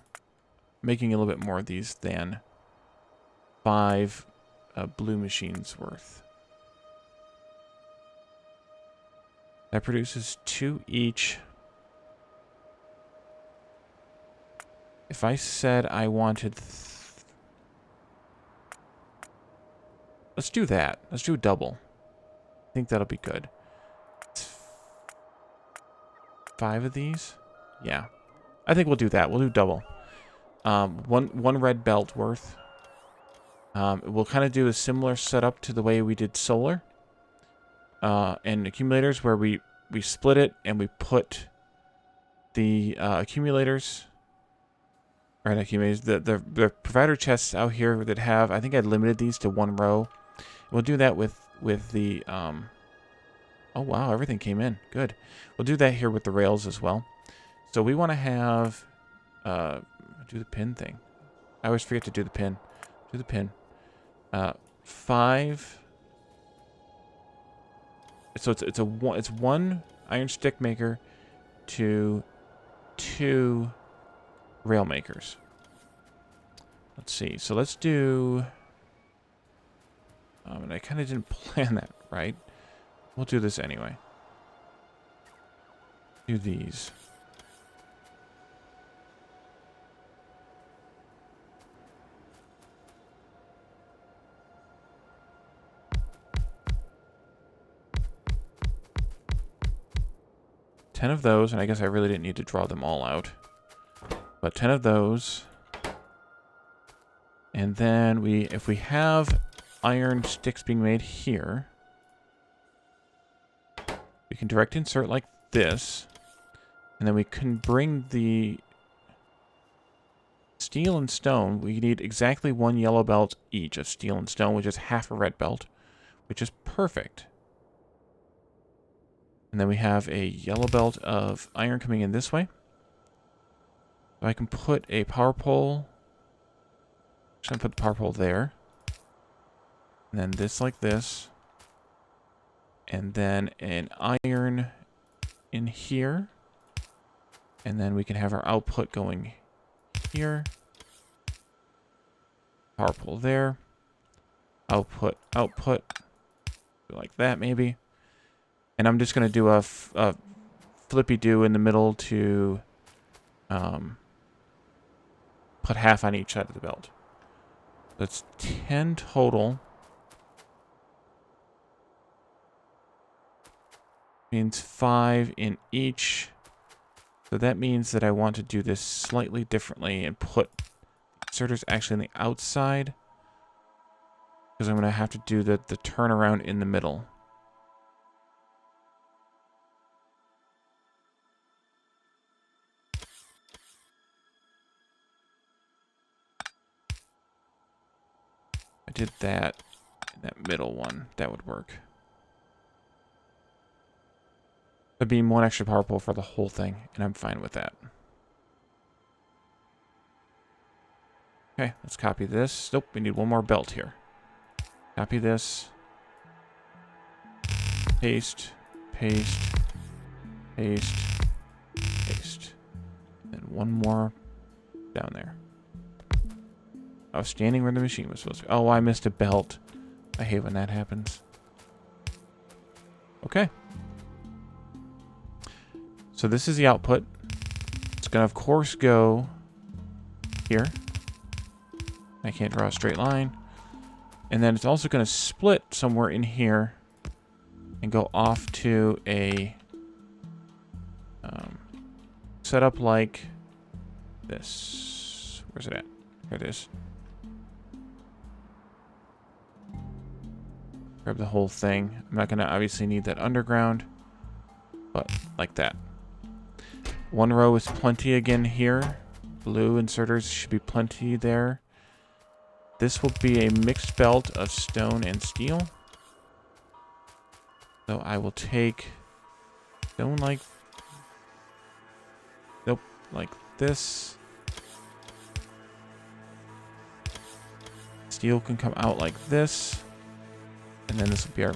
A: making a little bit more of these than 5 blue machines worth. That produces 2 each. If I said I wanted... let's do that. Let's do a double. I think that'll be good. 5 of these? Yeah. I think we'll do that. We'll do double. One red belt worth. We'll kind of do a similar setup to the way we did solar. And accumulators, where we split it and we put the accumulators... or not accumulators, the provider chests out here that have... I think I limited these to 1 row. We'll do that with the... oh, wow, everything came in. Good. We'll do that here with the rails as well. So we want to have... do the pin thing. I always forget to do the pin. Do the pin. 5... So it's 1 iron stick maker to 2 rail makers. Let's see. So let's do... and I kind of didn't plan that right. We'll do this anyway. Do these. $10 of those, and I guess I really didn't need to draw them all out. But 10 of those. And then if we have iron sticks being made here, we can direct insert like this. And then we can bring the steel and stone. We need exactly 1 yellow belt each of steel and stone, which is half a red belt, which is perfect. And then we have a yellow belt of iron coming in this way. So I can put a power pole. Actually, I'm going to put the power pole there. And then this like this. And then an iron in here. And then we can have our output going here. Power pole there. Output, output. Like that maybe. And I'm just going to do a flippy-do in the middle to put half on each side of the belt. That's 10 total. Means 5 in each. So that means that I want to do this slightly differently and put inserters actually on the outside. Because I'm going to have to do the turnaround in the middle. did that in that middle one, that would work. There'd be one extra power pole for the whole thing, and I'm fine with that. Okay, let's copy this. Nope, we need one more belt here. Copy this. Paste, paste, paste, paste. And one more down there. I was standing where the machine was supposed to be. Oh, I missed a belt. I hate when that happens. Okay. So this is the output. It's going to, of course, go here. I can't draw a straight line. And then it's also going to split somewhere in here and go off to a setup like this. Where's it at? Here it is. Grab the whole thing. I'm not going to obviously need that underground, but like that. One row is plenty again here. Blue inserters should be plenty there. This will be a mixed belt of stone and steel. So I will take stone like, nope, like this. Steel can come out like this. And then this will be our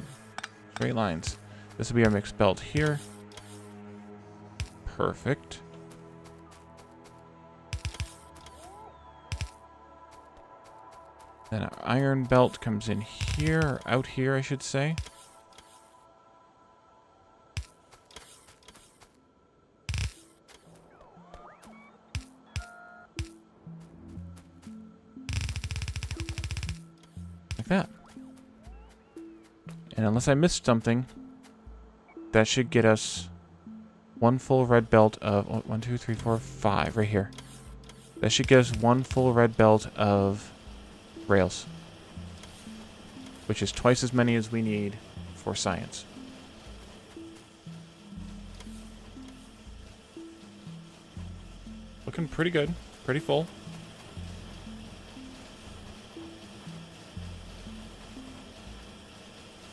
A: straight lines. This will be our mixed belt here. Perfect. Then our iron belt comes in here, or out here, I should say. Like that. And unless I missed something, that should get us one full red belt of 1, 2, 3, 4, 5 right here. That should get us one full red belt of rails, which is twice as many as we need for science. Looking pretty good, pretty full.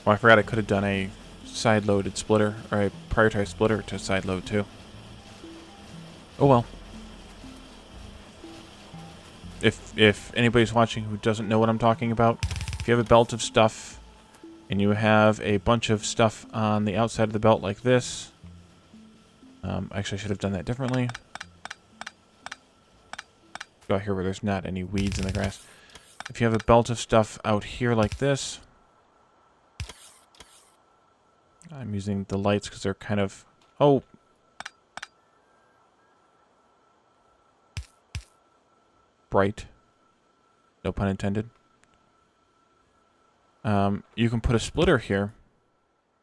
A: Oh, I forgot I could have done a side-loaded splitter, or a prioritized splitter to side-load too. Oh well. If anybody's watching who doesn't know what I'm talking about, if you have a belt of stuff and you have a bunch of stuff on the outside of the belt like this, actually I should have done that differently. Go out here where there's not any weeds in the grass. If you have a belt of stuff out here like this, I'm using the lights because they're kind of... Oh! Bright. No pun intended. You can put a splitter here,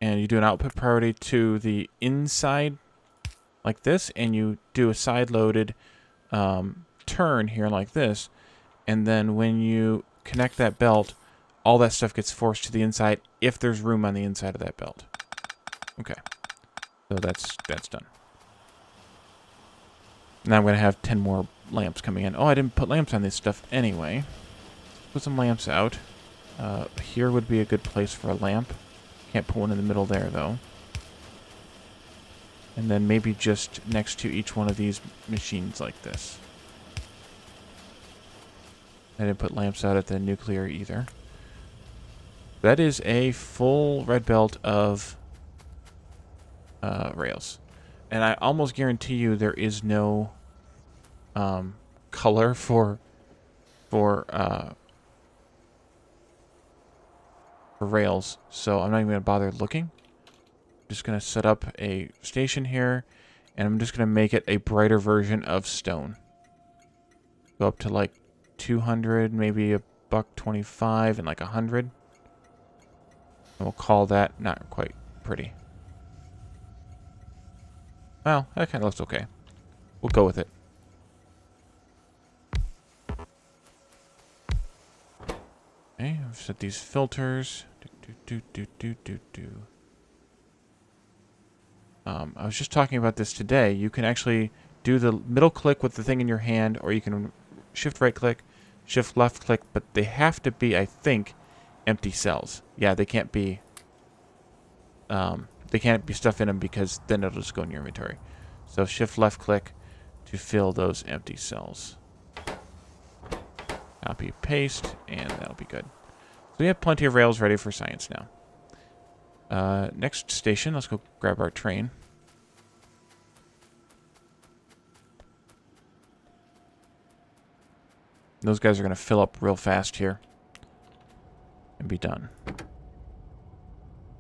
A: and you do an output priority to the inside like this, and you do a side-loaded turn here like this, and then when you connect that belt, all that stuff gets forced to the inside if there's room on the inside of that belt. Okay, so that's done. Now I'm going to have 10 more lamps coming in. Oh, I didn't put lamps on this stuff anyway. Put some lamps out. Here would be a good place for a lamp. Can't put one in the middle there, though. And then maybe just next to each one of these machines like this. I didn't put lamps out at the nuclear either. That is a full red belt of rails. And I almost guarantee you there is no color for rails, so I'm not even going to bother looking. I'm just going to set up a station here, and I'm just going to make it a brighter version of stone. Go up to like 200, maybe $1.25 and like 100. And we'll call that not quite pretty. Well, that kind of looks okay. We'll go with it. Okay, I've set these filters. I was just talking about this today. You can actually do the middle click with the thing in your hand, or you can shift right click, shift left click, but they have to be, I think, empty cells. Yeah, they can't be stuff in them because then it'll just go in your inventory. So shift left click to fill those empty cells. Copy, paste, and that'll be good. So we have plenty of rails ready for science now. Next station, let's go grab our train. Those guys are going to fill up real fast here and be done.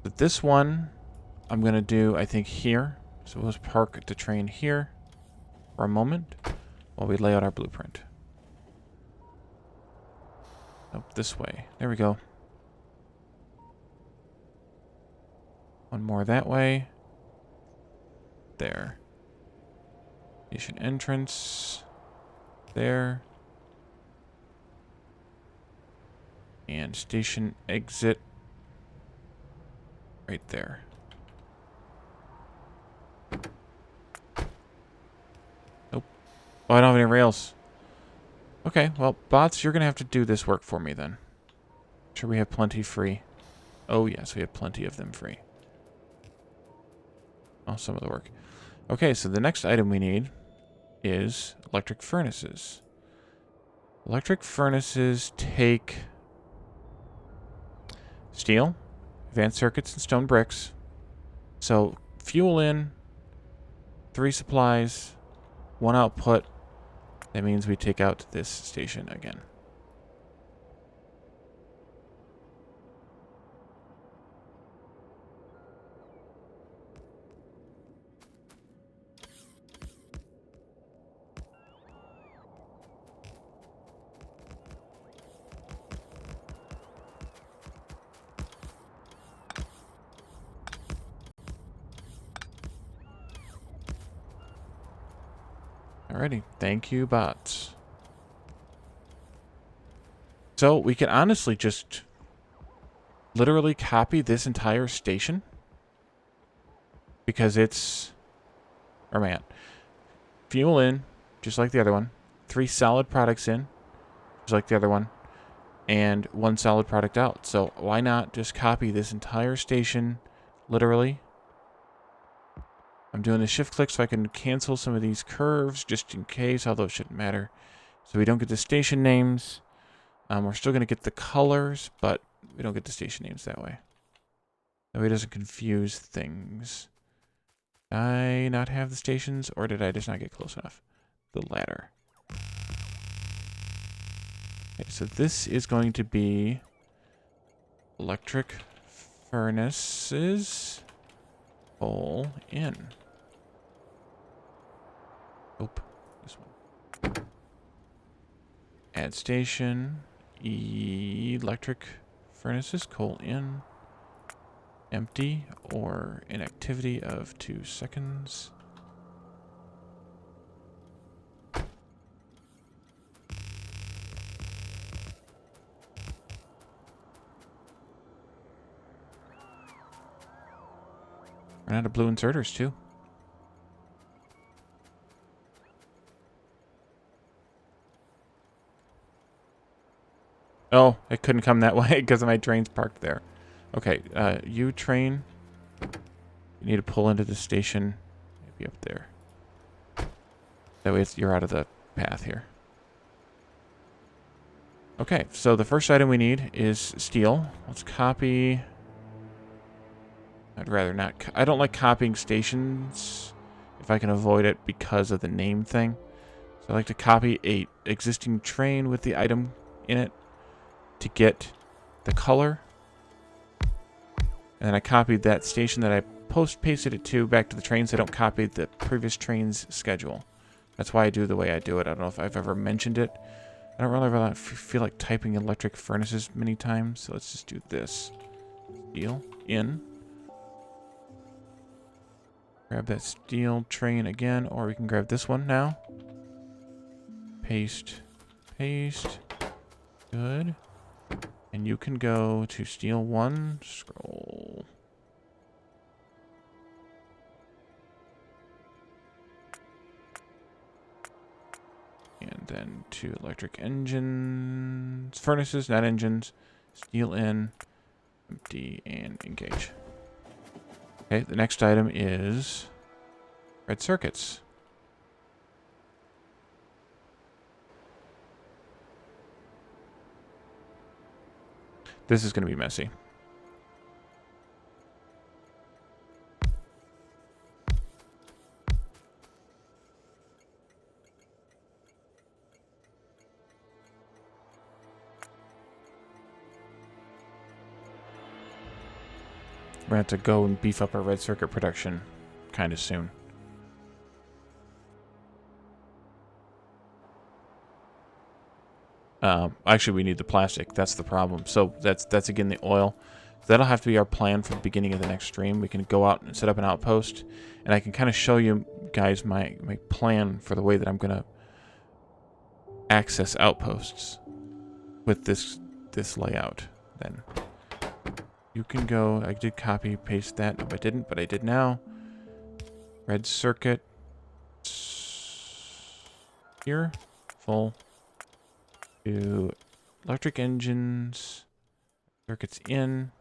A: But this one, I'm going to do, I think, here. So let's park the train here for a moment while we lay out our blueprint. Nope, this way. There we go. One more that way. There. Station entrance. There. And station exit right there. Nope. Oh, I don't have any rails. Okay, well, bots, you're going to have to do this work for me then. Sure we have plenty free. Oh, yes, we have plenty of them free. Oh, some of the work. Okay, so the next item we need is electric furnaces. Electric furnaces take steel, advanced circuits, and stone bricks. So fuel in, 3 supplies, 1 output. That means we take out this station again. Alrighty, thank you, bots. So we can honestly just literally copy this entire station because it's, or man, fuel in, just like the other one, 3 solid products in, just like the other one, and 1 solid product out. So why not just copy this entire station, literally? I'm doing the shift click so I can cancel some of these curves just in case, although it shouldn't matter. So we don't get the station names. We're still going to get the colors, but we don't get the station names that way. That way it doesn't confuse things. Did I not have the stations, or did I just not get close enough? The latter. Okay, so this is going to be electric furnaces. Pull in. Oop, this one. Add station. Electric furnaces. Coal in. Empty or inactivity of 2 seconds. Run out of blue inserters too. Oh, it couldn't come that way because my train's parked there. Okay, you train. You need to pull into the station. Maybe up there. That way you're out of the path here. Okay, so the first item we need is steel. Let's copy. I'd rather not. I don't like copying stations if I can avoid it because of the name thing. So I like to copy a existing train with the item in it to get the color. And then I copied that station that I pasted it to back to the train so I don't copy the previous train's schedule. That's why I do the way I do it. I don't know if I've ever mentioned it. I don't really feel like typing electric furnaces many times, so let's just do this. Steel in. Grab that steel train again, or we can grab this one now. Paste. Paste. Good. And you can go to steel 1. Scroll. And then 2 electric engines, furnaces, not engines. Steel in, empty, and engage. Okay, the next item is red circuits. This is going to be messy. We're going to have to go and beef up our red circuit production kind of soon. Actually, we need the plastic. That's the problem. So that's again the oil. So that'll have to be our plan for the beginning of the next stream. We can go out and set up an outpost, and I can kind of show you guys my plan for the way that I'm going to access outposts with this layout. Then you can go. I did copy paste that. No, I didn't, but I did now. Red circuit here, full. To electric engines, circuits in,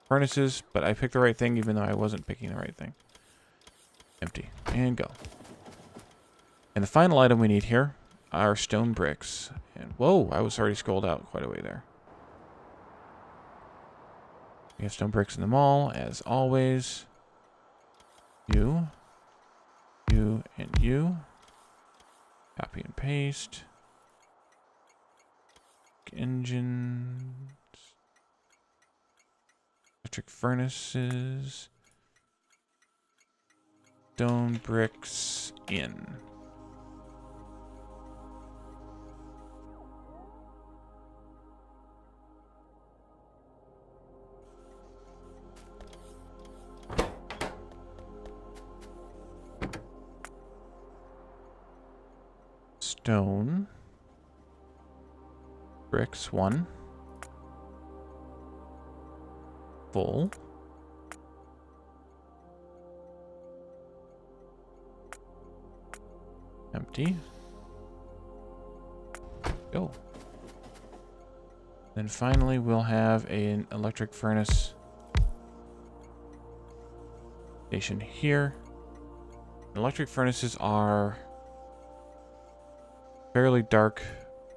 A: furnaces, but I picked the right thing even though I wasn't picking the right thing. Empty, and go. And the final item we need here are stone bricks. And whoa, I was already scrolled out quite a way there. We have stone bricks in the mall, as always. You, and you. Copy and paste. Engines, electric furnaces, stone bricks in. Stone. Bricks 1. Full. Empty. Go. Then finally we'll have an electric furnace station here. Electric furnaces are fairly dark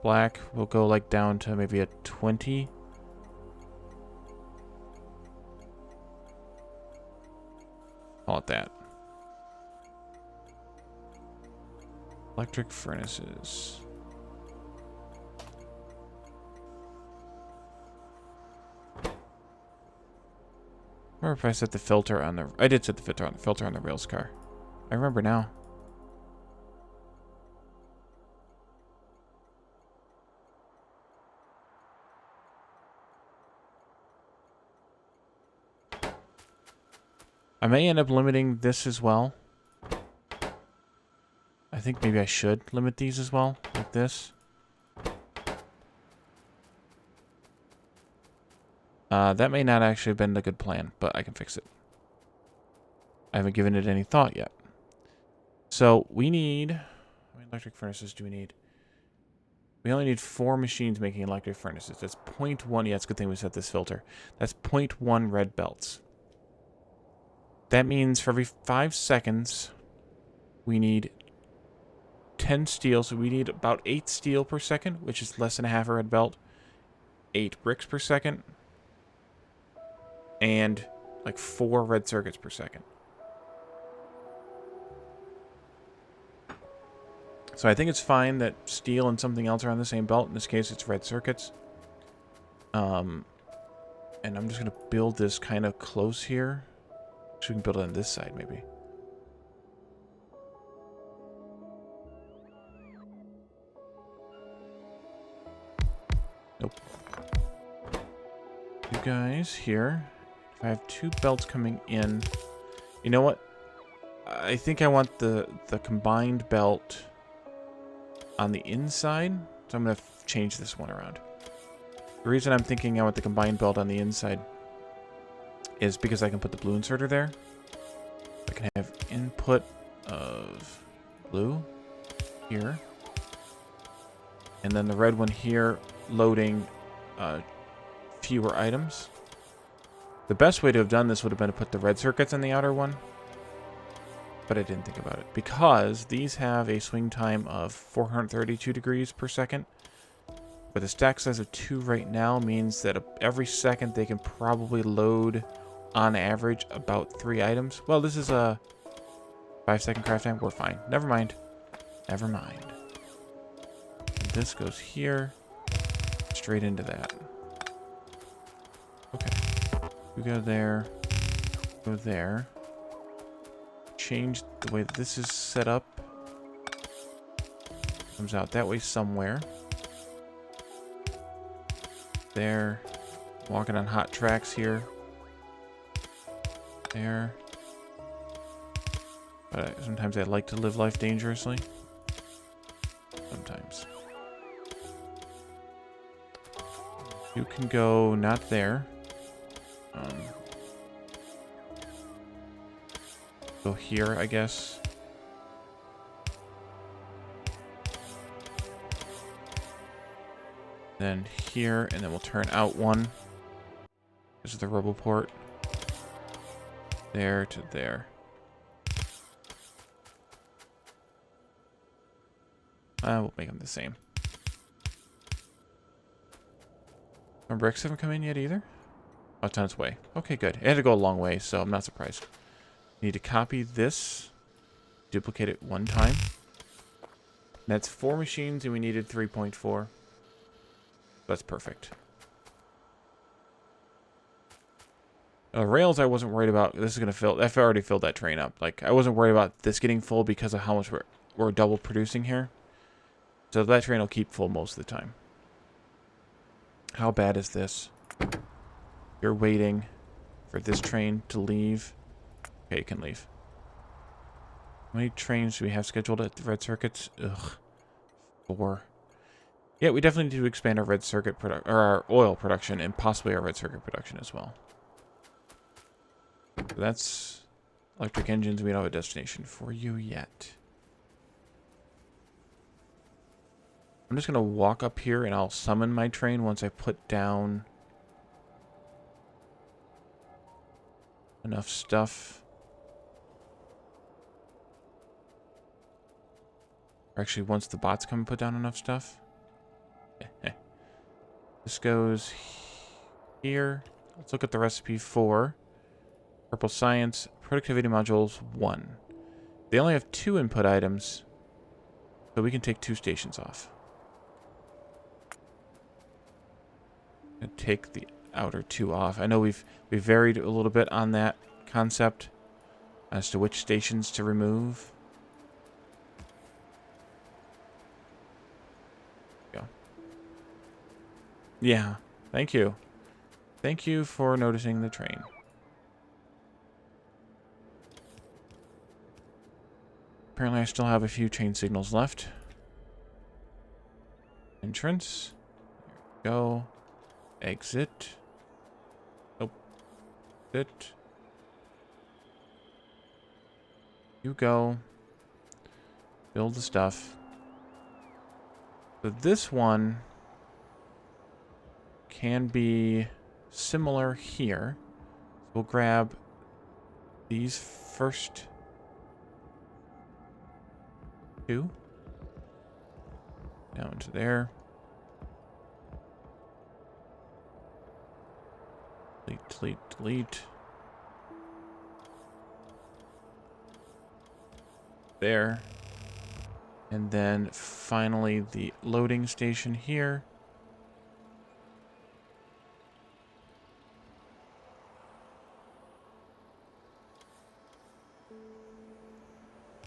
A: black. We'll go like down to maybe a 20. Call it that. Electric furnaces. Or if I set the filter on the... I did set the filter on the rails car. I remember now. I may end up limiting this as well. I think maybe I should limit these as well, like this. That may not actually have been a good plan, but I can fix it. I haven't given it any thought yet. So we need... How many electric furnaces do we need? We only need 4 machines making electric furnaces. That's 0.1. Yeah, it's a good thing we set this filter. That's 0.1 red belts. That means for every 5 seconds, we need 10 steel. So we need about 8 steel per second, which is less than a half a red belt. 8 bricks per second. And like 4 red circuits per second. So I think it's fine that steel and something else are on the same belt. In this case, it's red circuits. And I'm just going to build this kind of close here. So we can build it on this side, maybe. Nope. You guys here. If I have 2 belts coming in, you know what? I think I want the combined belt on the inside, so I'm going to change this one around. The reason I'm thinking I want the combined belt on the inside is because I can put the blue inserter there. I can have input of blue here. And then the red one here, loading fewer items. The best way to have done this would have been to put the red circuits in the outer one. But I didn't think about it. Because these have a swing time of 432 degrees per second. But the stack size of 2 right now means that every second they can probably load, on average, about 3 items. Well, this is a 5-second craft time. We're fine. Never mind. Never mind. And this goes here. Straight into that. Okay. We go there. Go there. Change the way that this is set up. Comes out that way somewhere. There. Walking on hot tracks here. There. But sometimes I like to live life dangerously. Sometimes. You can go not there. Go here, I guess. Then here, and then we'll turn out one. This is the RoboPort. There to there. We'll make them the same. Our bricks haven't come in yet either? Oh, it's on its way. Okay, good. It had to go a long way, so I'm not surprised. Need to copy this. Duplicate it 1 time. That's 4 machines, and we needed 3.4. That's perfect. Rails I wasn't worried about. This is going to fill. I've already filled that train up. Like, I wasn't worried about this getting full because of how much we're double producing here. So that train will keep full most of the time. How bad is this? You're waiting for this train to leave. Okay, you can leave. How many trains do we have scheduled at the red circuits? Ugh. 4. Yeah, we definitely need to expand our red circuit or our oil production and possibly our red circuit production as well. So that's electric engines. We don't have a destination for you yet. I'm just going to walk up here and I'll summon my train once I put down enough stuff. Or actually, once the bots come and put down enough stuff. This goes here. Let's look at the recipe for Purple Science Productivity Modules 1. They only have 2 input items, so we can take 2 stations off. And take the outer 2 off. I know we've varied a little bit on that concept as to which stations to remove. Go. Yeah, thank you. Thank you for noticing the train. Apparently I still have a few chain signals left. Entrance. There we go. Exit. Nope. Exit. You go. Build the stuff. So this one can be similar here. We'll grab these first 2. Down to there. Delete, delete, delete. There. And then finally the loading station here.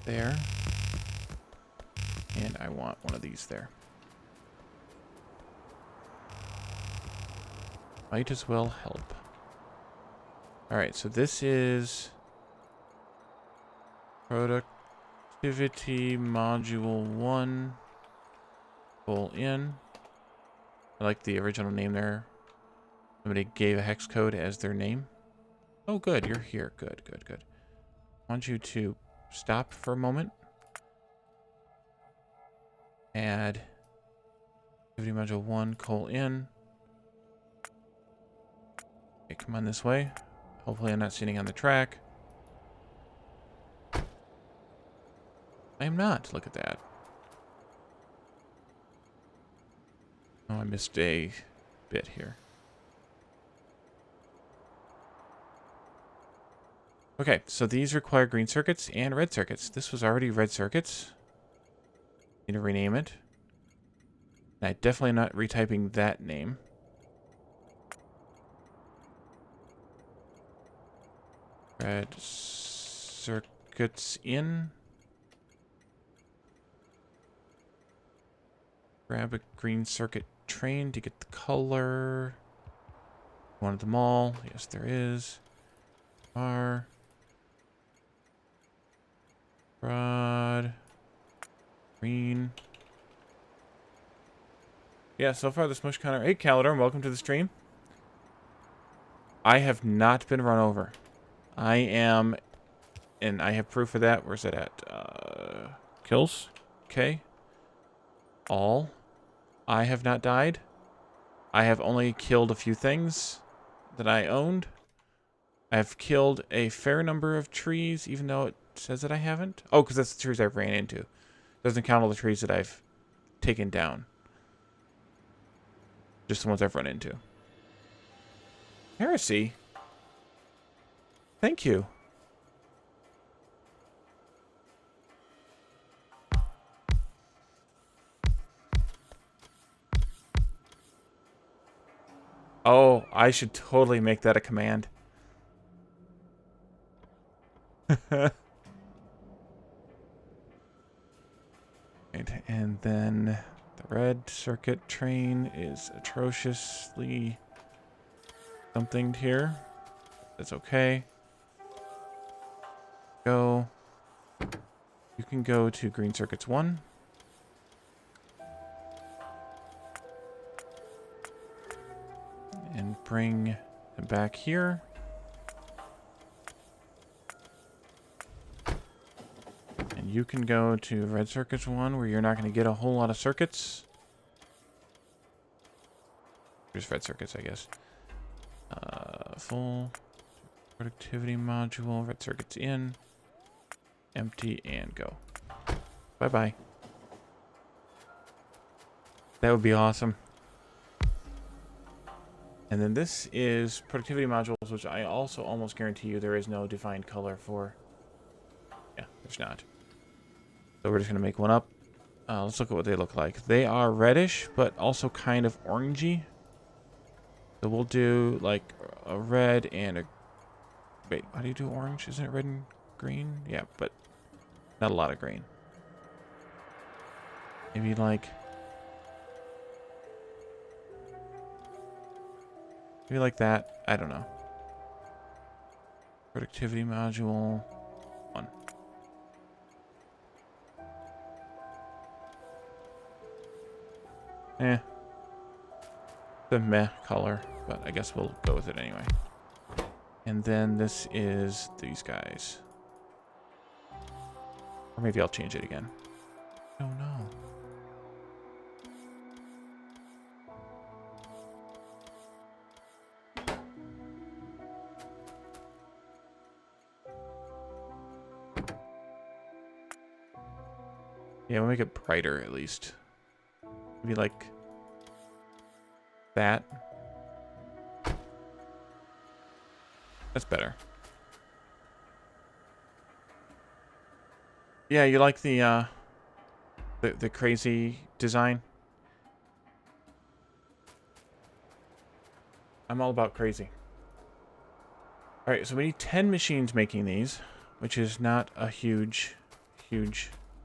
A: There. And I want one of these there. Might as well help. Alright, so this is Productivity Module 1. Pull in. I like the original name there. Somebody gave a hex code as their name. Oh, good. You're here. Good, good, good. I want you to stop for a moment. Add Activity module 1, coal in. Okay, come on this way. Hopefully I'm not sitting on the track. I am not. Look at that. Oh, I missed a bit here. Okay, so these require green circuits and red circuits. This was already red circuits. Need to rename it. And I definitely am not retyping that name. Red circuits in. Grab a green circuit train to get the color. One of them all. Yes, there is. R. Rod. Green. Yeah, so far this mush counter. Hey, Calidor, welcome to the stream. I have not been run over. I am, and I have proof of that. Where's that at? Kills. Okay. All. I have not died. I have only killed a few things that I owned. I have killed a fair number of trees, even though it says that I haven't. Oh, because that's the trees I've ran into. Doesn't count all the trees that I've taken down. Just the ones I've run into. Heresy. Thank you. Oh, I should totally make that a command. And then the red circuit train is atrociously something here. That's okay. Go. You can go to green circuits 1. And bring them back here. And you can go to red circuits 1 where you're not going to get a whole lot of circuits. Just red circuits, I guess. Full productivity module, red circuits in, empty, and go. Bye-bye. That would be awesome. And then this is productivity modules, which I also almost guarantee you there is no defined color for. Yeah, there's not. So we're just going to make one up. Let's look at what they look like. They are reddish, but also kind of orangey. So we'll do like a red and a... Wait, how do you do orange? Isn't it red and green? Yeah, but not a lot of green. Maybe like... Maybe like that. I don't know. Productivity module 1. The meh color, but I guess we'll go with it anyway. And then this is these guys. Or maybe I'll change it again. Oh no. Yeah, we'll make it brighter at least. Maybe like that. That's better. Yeah, you like the crazy design? I'm all about crazy. Alright, so we need 10 machines making these, which is not a huge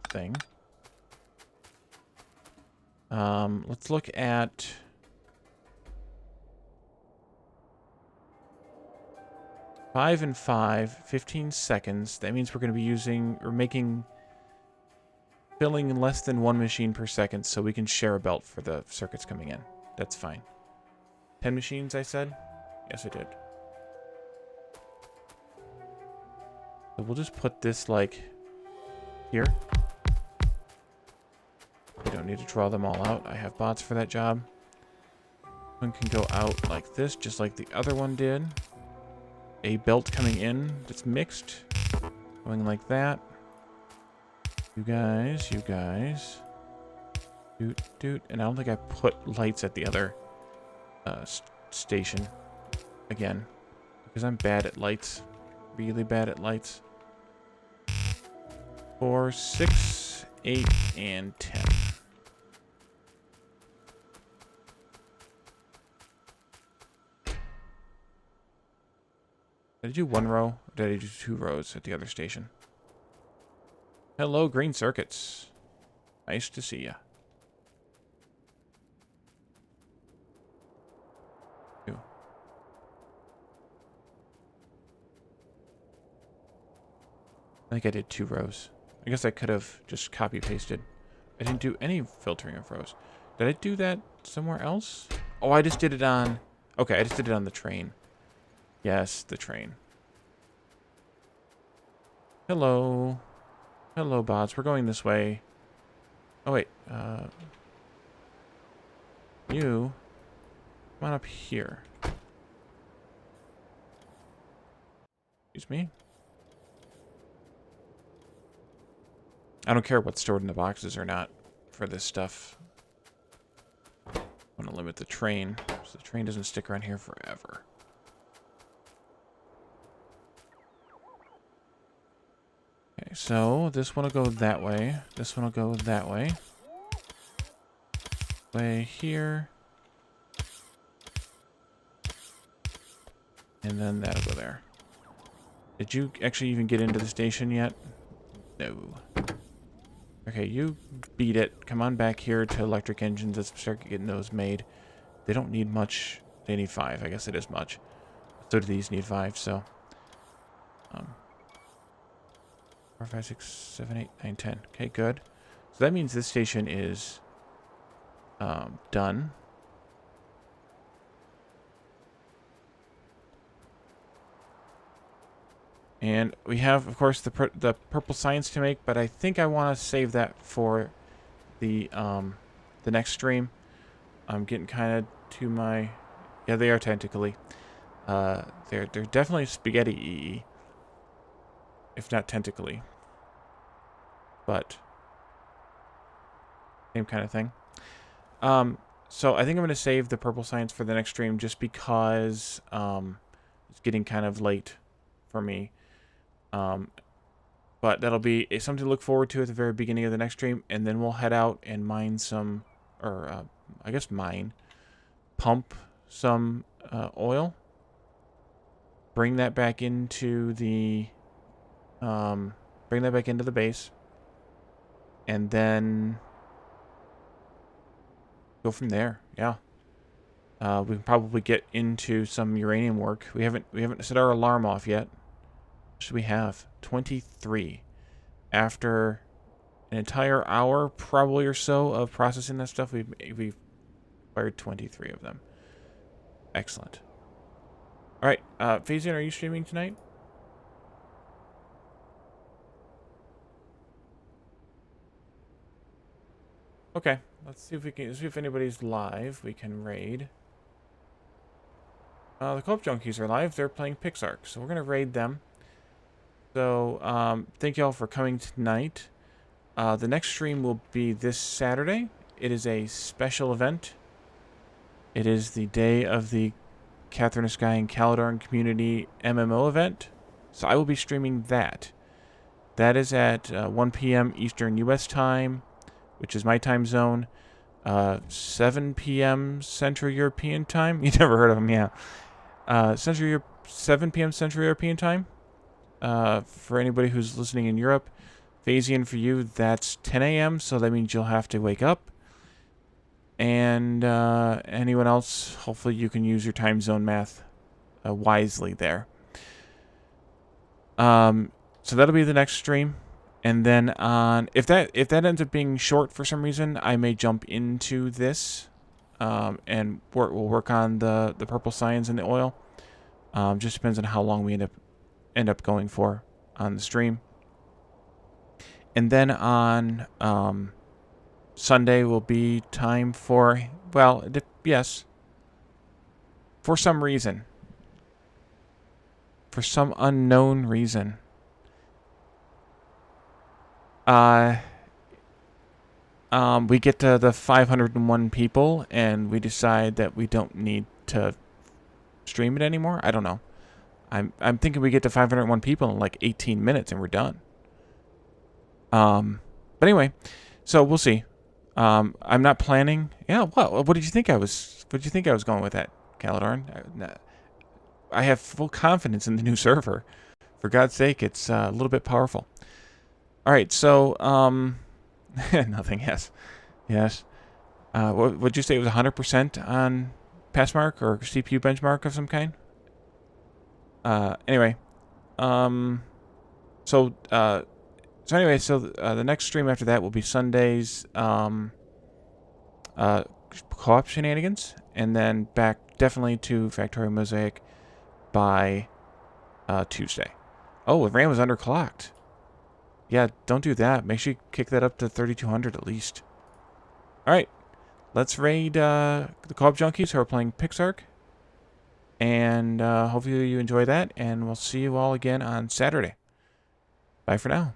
A: thing. Let's look at... 5 and 5, 15 seconds. That means we're going to be using, or filling less than 1 machine per second so we can share a belt for the circuits coming in. That's fine. 10 machines, I said? Yes, I did. So we'll just put this, like, here. We don't need to draw them all out. I have bots for that job. One can go out like this, just like the other one did. A belt coming in that's mixed. Going like that. You guys. Doot, doot. And I don't think I put lights at the other station. Again. Because I'm bad at lights. Really bad at lights. 4, 6, 8, and 10. Did I do 1 row? Or did I do 2 rows at the other station? Hello, green circuits. Nice to see ya. I think I did 2 rows. I guess I could have just copy pasted. I didn't do any filtering of rows. Did I do that somewhere else? Oh, I just did it on... Okay, I just did it on the train. Yes, the train. Hello. Hello, bots. We're going this way. Oh, wait. You. Come on up here. Excuse me. I don't care what's stored in the boxes or not for this stuff. I want to limit the train so the train doesn't stick around here forever. Okay, so this one will go that way. This one will go that way. Way here. And then that'll go there. Did you actually even get into the station yet? No. Okay, you beat it. Come on back here to electric engines. Let's start getting those made. They don't need much. They need 5. I guess it is much. So do these need 5, so... 4, 5, 6, 7, 8, 9, 10. Okay, good. So that means this station is done. And we have, of course, the purple science to make, but I think I want to save that for the next stream. I'm getting kind of to my... Yeah, they are tentacly. They're definitely spaghetti-y, if not tentacly. But same kind of thing. So I think I'm going to save the purple science for the next stream just because it's getting kind of late for me. But that'll be something to look forward to at the very beginning of the next stream, and then we'll head out and mine some, or I guess pump some oil, bring that back into the base, and then go from there. Yeah. We can probably get into some uranium work. We haven't set our alarm off yet. Should we have 23 after an entire hour probably or so of processing that stuff? We've fired 23 of them. Excellent. All right, Phasian, are you streaming tonight? Okay, let's see if anybody's live. We can raid. The Co-op Junkies are live. They're playing Pixark, so we're gonna raid them. So, thank y'all for coming tonight. The next stream will be this Saturday. It is a special event. It is the day of the Catherine Sky and Caledon Community MMO event. So I will be streaming that. That is at 1 p.m. Eastern U.S. time, which is my time zone. 7 p.m. Central European time. You never heard of them, yeah. 7 p.m. Central European time. For anybody who's listening in Europe. Phasian, for you, that's 10 a.m., so that means you'll have to wake up. And anyone else, hopefully you can use your time zone math wisely there. So that'll be the next stream. And then if that ends up being short for some reason, I may jump into this and we'll work on the purple science and the oil. Just depends on how long we end up going for on the stream. And then on Sunday will be time for, well, yes, for some reason. For some unknown reason. We get to the 501 people, and we decide that we don't need to stream it anymore. I don't know. I'm thinking we get to 501 people in like 18 minutes, and we're done. But anyway, so we'll see. I'm not planning. Yeah. What did you think I was? What did you think I was going with that, Caladorn? I have full confidence in the new server. For God's sake, it's a little bit powerful. All right. So nothing. Yes. What would you say it was 100% on Passmark or CPU benchmark of some kind? Anyway, so the next stream after that will be Sunday's co-op shenanigans, and then back definitely to Factorio Mosaic by Tuesday. Oh, the RAM was underclocked. Yeah, don't do that. Make sure you kick that up to 3200 at least. All right, let's raid the co-op junkies who are playing Pixark. And hopefully you enjoy that, and we'll see you all again on Saturday. Bye for now.